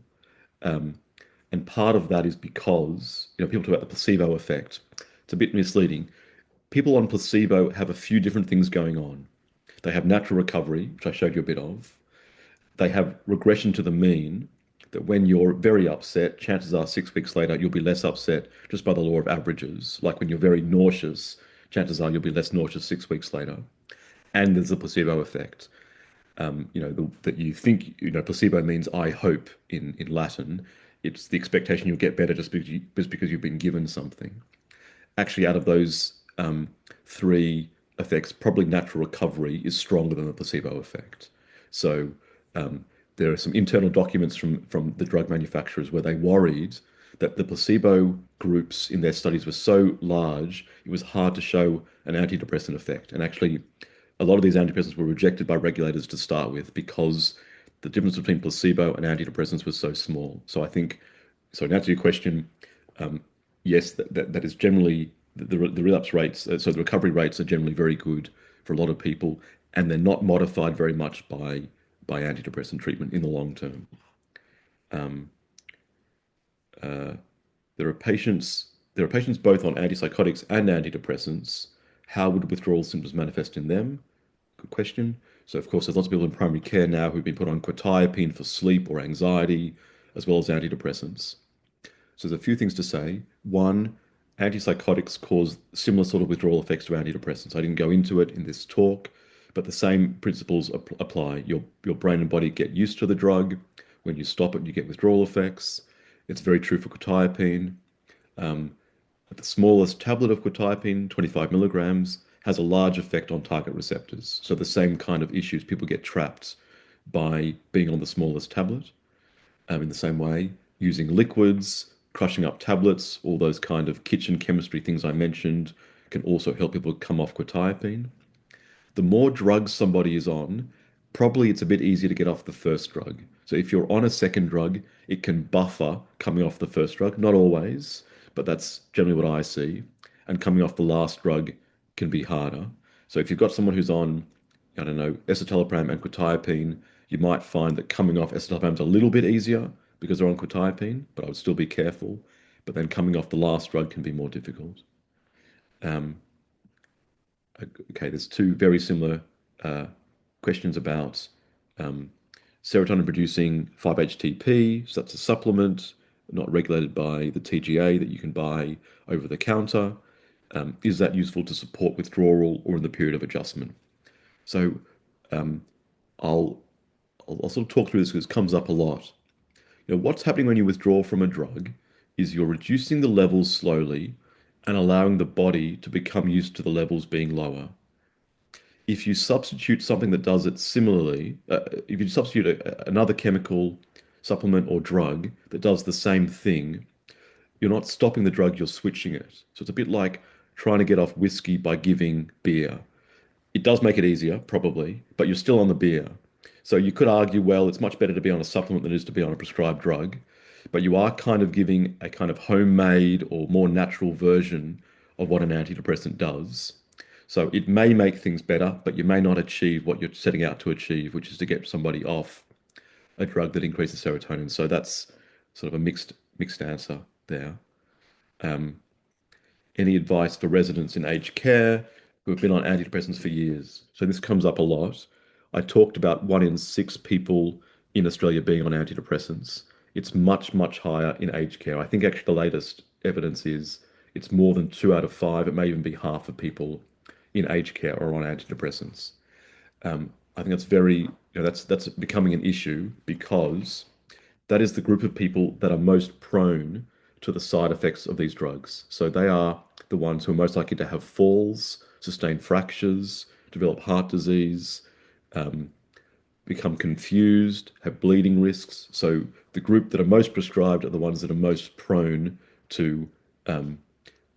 And part of that is because, people talk about the placebo effect. It's a bit misleading. People on placebo have a few different things going on. They have natural recovery, which I showed you a bit of. They have regression to the mean, that when you're very upset, chances are 6 weeks later, you'll be less upset just by the law of averages. Like when you're very nauseous, chances are you'll be less nauseous 6 weeks later. And there's a placebo effect. That you think, placebo means I hope in Latin. It's the expectation you'll get better just because you've been given something. Actually, out of those three effects, probably natural recovery is stronger than the placebo effect. So there are some internal documents from the drug manufacturers where they worried that the placebo groups in their studies were so large, it was hard to show an antidepressant effect. And actually, a lot of these antidepressants were rejected by regulators to start with because the difference between placebo and antidepressants was so small. So I think, so to answer your question, yes, that is generally the relapse rates, so the recovery rates are generally very good for a lot of people, and they're not modified very much by antidepressant treatment in the long term. There are patients both on antipsychotics and antidepressants. How would withdrawal symptoms manifest in them? Good question. So of course, there's lots of people in primary care now who've been put on quetiapine for sleep or anxiety, as well as antidepressants. So there's a few things to say. One, antipsychotics cause similar sort of withdrawal effects to antidepressants. I didn't go into it in this talk, but the same principles apply. Your brain and body get used to the drug. When you stop it, you get withdrawal effects. It's very true for quetiapine. The smallest tablet of quetiapine, 25 milligrams, has a large effect on target receptors. So the same kind of issues, people get trapped by being on the smallest tablet. In the same way, using liquids, crushing up tablets, all those kind of kitchen chemistry things I mentioned can also help people come off quetiapine. The more drugs somebody is on, probably it's a bit easier to get off the first drug. So if you're on a second drug, it can buffer coming off the first drug. Not always, but that's generally what I see. and coming off the last drug can be harder. So if you've got someone who's on, I don't know, escitalopram and quetiapine, you might find that coming off escitalopram is a little bit easier because they're on quetiapine, but I would still be careful. But then coming off the last drug can be more difficult. Okay, there's two very similar questions about serotonin producing 5-HTP. So that's a supplement not regulated by the TGA that you can buy over the counter. Is that useful to support withdrawal or in the period of adjustment? So I'll sort of talk through this because it comes up a lot. What's happening when you withdraw from a drug is you're reducing the levels slowly and allowing the body to become used to the levels being lower. If you substitute something that does it similarly, if you substitute another chemical supplement or drug that does the same thing, you're not stopping the drug, you're switching it. So it's a bit like trying to get off whiskey by giving beer. It does make it easier, probably, but you're still on the beer. So you could argue, well, it's much better to be on a supplement than it is to be on a prescribed drug, but you are kind of giving a kind of homemade or more natural version of what an antidepressant does. So it may make things better, but you may not achieve what you're setting out to achieve, which is to get somebody off a drug that increases serotonin. So that's sort of a mixed answer there. Any advice for residents in aged care who have been on antidepressants for years? So this comes up a lot. I talked about 1 in 6 people in Australia being on antidepressants. It's much, much higher in aged care. I think actually the latest evidence is it's more than 2 out of 5. It may even be half of people in aged care are on antidepressants. I think that's very, that's becoming an issue because that is the group of people that are most prone to the side effects of these drugs. So they are the ones who are most likely to have falls, sustain fractures, develop heart disease, become confused, have bleeding risks. So the group that are most prescribed are the ones that are most prone to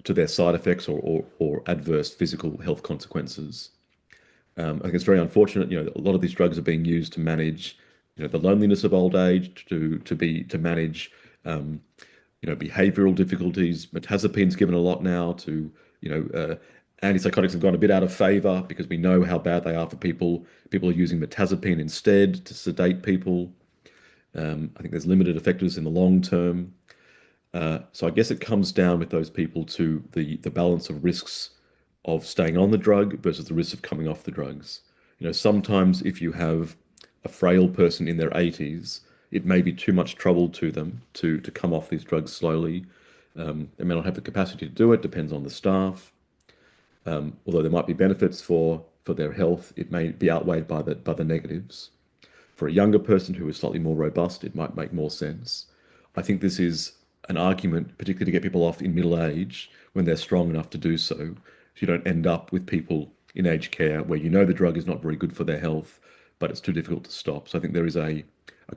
their side effects or adverse physical health consequences. I think it's very unfortunate. A lot of these drugs are being used to manage, the loneliness of old age, to manage, behavioral difficulties. Mirtazapine's given a lot now to, antipsychotics have gone a bit out of favor because we know how bad they are for people. People are using mirtazapine instead to sedate people. I think there's limited effectiveness in the long term. So I guess it comes down with those people to the balance of risks of staying on the drug versus the risks of coming off the drugs. Sometimes if you have a frail person in their 80s, it may be too much trouble to them to come off these drugs slowly. They may not have the capacity to do it, depends on the staff. Although there might be benefits for their health, it may be outweighed by the negatives. For a younger person who is slightly more robust, it might make more sense. I think this is an argument, particularly to get people off in middle age when they're strong enough to do so. So you don't end up with people in aged care where the drug is not very good for their health, but it's too difficult to stop. So I think there is a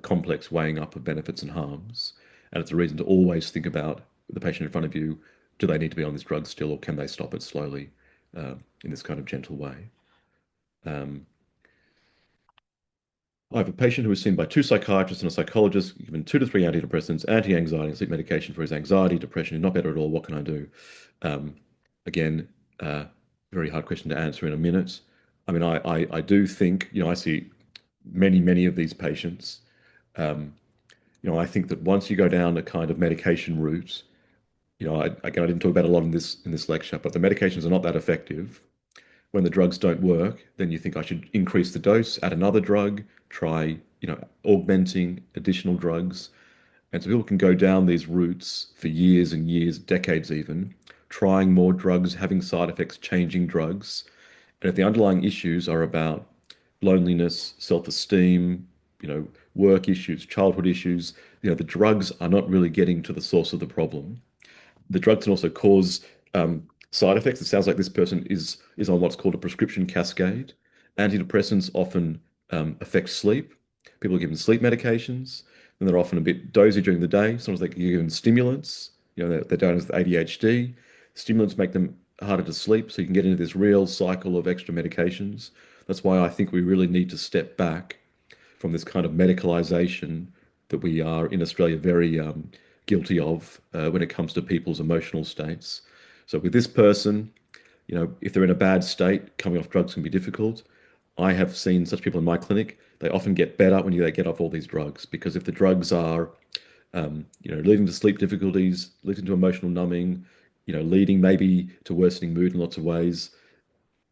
complex weighing up of benefits and harms. And it's a reason to always think about the patient in front of you, do they need to be on this drug still, or can they stop it slowly in this kind of gentle way? I have a patient who was seen by 2 psychiatrists and a psychologist, given 2 to 3 antidepressants, anti-anxiety and sleep medication for his anxiety, depression, and not better at all. What can I do? Again, very hard question to answer in a minute. I mean, I do think, I see many of these patients. I think that once you go down a kind of medication route, again, I didn't talk about it a lot in this lecture, but the medications are not that effective. When the drugs don't work, then you think I should increase the dose, add another drug, try, augmenting additional drugs. And so people can go down these routes for years and years, decades even, trying more drugs, having side effects, changing drugs. And if the underlying issues are about loneliness, self-esteem, work issues, childhood issues, the drugs are not really getting to the source of the problem. The drugs can also cause side effects. It sounds like this person is on what's called a prescription cascade. Antidepressants often affect sleep. People are given sleep medications, and they're often a bit dozy during the day. Sometimes they get given stimulants. They're diagnosed with ADHD. Stimulants make them harder to sleep, so you can get into this real cycle of extra medications. That's why I think we really need to step back from this kind of medicalization that we are in Australia very guilty of when it comes to people's emotional states. So with this person, if they're in a bad state, coming off drugs can be difficult. I have seen such people in my clinic. They often get better when they get off all these drugs, because if the drugs are, leading to sleep difficulties, leading to emotional numbing, leading maybe to worsening mood in lots of ways,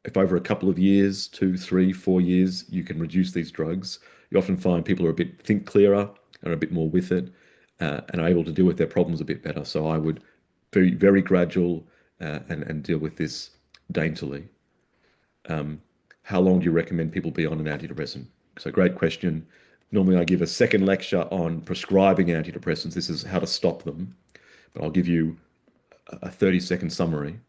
if over a couple of years, 2, 3, 4 years, you can reduce these drugs, you often find people are think clearer and are a bit more with it, and are able to deal with their problems a bit better. So I would very, very gradual, and deal with this daintily. How long do you recommend people be on an antidepressant? So great question. Normally I give a second lecture on prescribing antidepressants. This is how to stop them, but I'll give you a 30-second summary.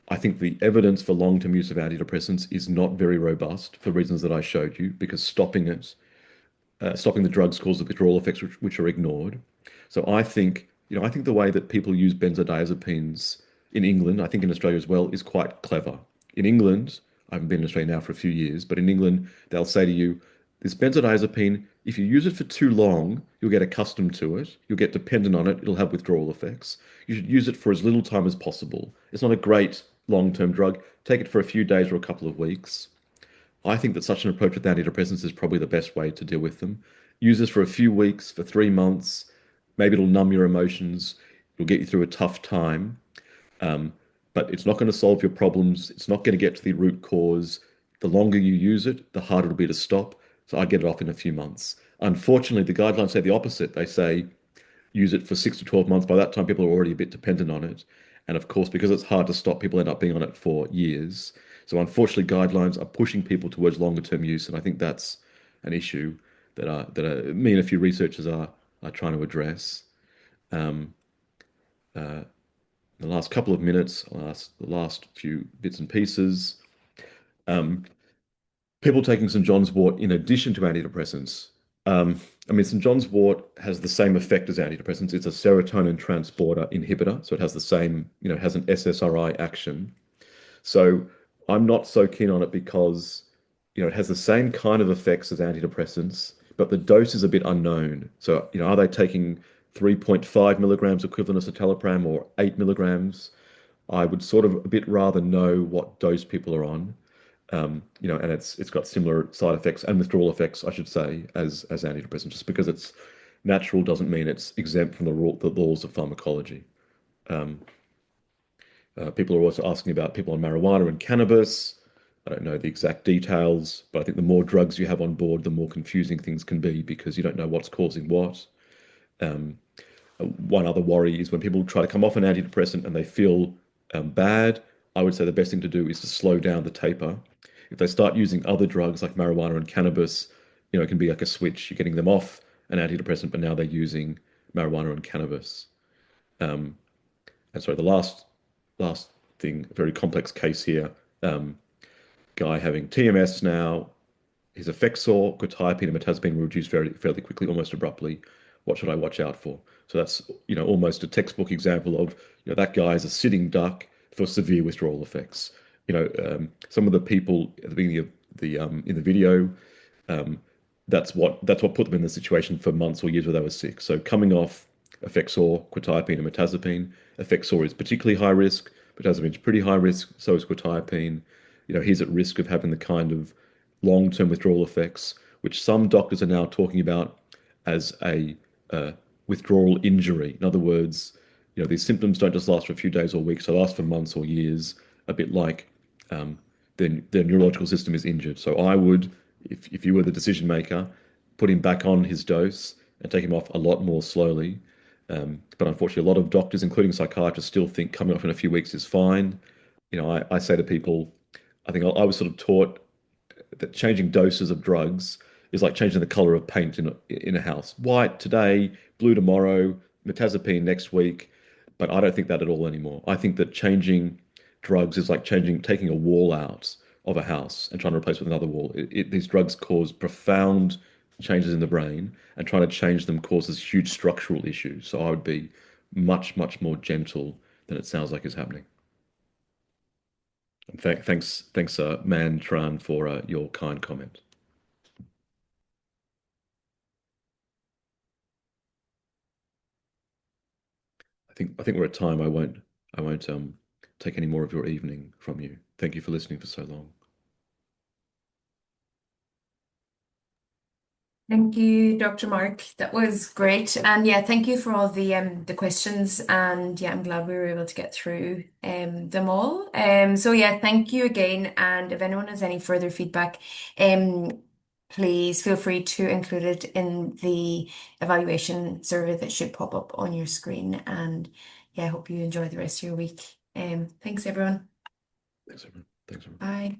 I think the evidence for long-term use of antidepressants is not very robust for reasons that I showed you, because stopping the drugs causes withdrawal effects which are ignored. So I think the way that people use benzodiazepines in England, I think in Australia as well, is quite clever. In England, I haven't been in Australia now for a few years, but in England, they'll say to you, this benzodiazepine, if you use it for too long, you'll get accustomed to it. You'll get dependent on it. It'll have withdrawal effects. You should use it for as little time as possible. It's not a great long-term drug. Take it for a few days or a couple of weeks. I think that such an approach with antidepressants is probably the best way to deal with them. Use this for a few weeks, for 3 months. Maybe it'll numb your emotions. It'll get you through a tough time. But it's not going to solve your problems. It's not going to get to the root cause. The longer you use it, the harder it'll be to stop. So I get it off in a few months. Unfortunately, the guidelines say the opposite. They say use it for 6 to 12 months. By that time, people are already a bit dependent on it. And of course, because it's hard to stop, people end up being on it for years. So unfortunately, guidelines are pushing people towards longer term use. And I think that's an issue that me and a few researchers are trying to address. The last couple of minutes, the last few bits and pieces. People taking St. John's wort in addition to antidepressants. St. John's wort has the same effect as antidepressants. It's a serotonin transporter inhibitor, so it has the same, has an SSRI action. So I'm not so keen on it because, it has the same kind of effects as antidepressants, but the dose is a bit unknown. So, are they taking 3.5 milligrams equivalent of citalopram or 8 milligrams? I would sort of a bit rather know what dose people are on. And it's got similar side effects and withdrawal effects, I should say, as antidepressants. Just because it's natural doesn't mean it's exempt from the laws of pharmacology. People are also asking about people on marijuana and cannabis. I don't know the exact details, but I think the more drugs you have on board, the more confusing things can be, because you don't know what's causing what. One other worry is when people try to come off an antidepressant and they feel bad. I would say the best thing to do is to slow down the taper. If they start using other drugs like marijuana and cannabis, it can be like a switch. You're getting them off an antidepressant, but now they're using marijuana and cannabis. And sorry, the last thing, a very complex case here. Guy having TMS now. His Effexor, quetiapine, and mirtazapine were reduced fairly quickly, almost abruptly. What should I watch out for? So that's almost a textbook example of that guy is a sitting duck for severe withdrawal effects. Some of the people at the beginning of the in the video, that's what put them in the situation for months or years where they were sick. So coming off Effexor, quetiapine, and mirtazapine, Effexor is particularly high risk. Mirtazapine is pretty high risk. So is quetiapine. He's at risk of having the kind of long-term withdrawal effects, which some doctors are now talking about as a withdrawal injury. In other words, these symptoms don't just last for a few days or weeks, they last for months or years, a bit like their neurological system is injured. So I would, if you were the decision maker, put him back on his dose and take him off a lot more slowly. But unfortunately, a lot of doctors, including psychiatrists, still think coming off in a few weeks is fine. I say to people, I think I was sort of taught that changing doses of drugs is like changing the color of paint in a house. White today, blue tomorrow, mirtazapine next week. But I don't think that at all anymore. I think that changing drugs is like taking a wall out of a house and trying to replace it with another wall. These drugs cause profound changes in the brain, and trying to change them causes huge structural issues. So I would be much, much more gentle than it sounds like is happening. Thanks, Man Tran, for your kind comment. I think we're at time. I won't take any more of your evening from you. Thank you for listening for so long. Thank you, Dr. Mark. That was great. And yeah, thank you for all the questions. And yeah, I'm glad we were able to get through them all. So yeah, thank you again. And if anyone has any further feedback, please feel free to include it in the evaluation survey that should pop up on your screen. And yeah, I hope you enjoy the rest of your week. Thanks, everyone. Thanks, everyone. Thanks, everyone. Bye.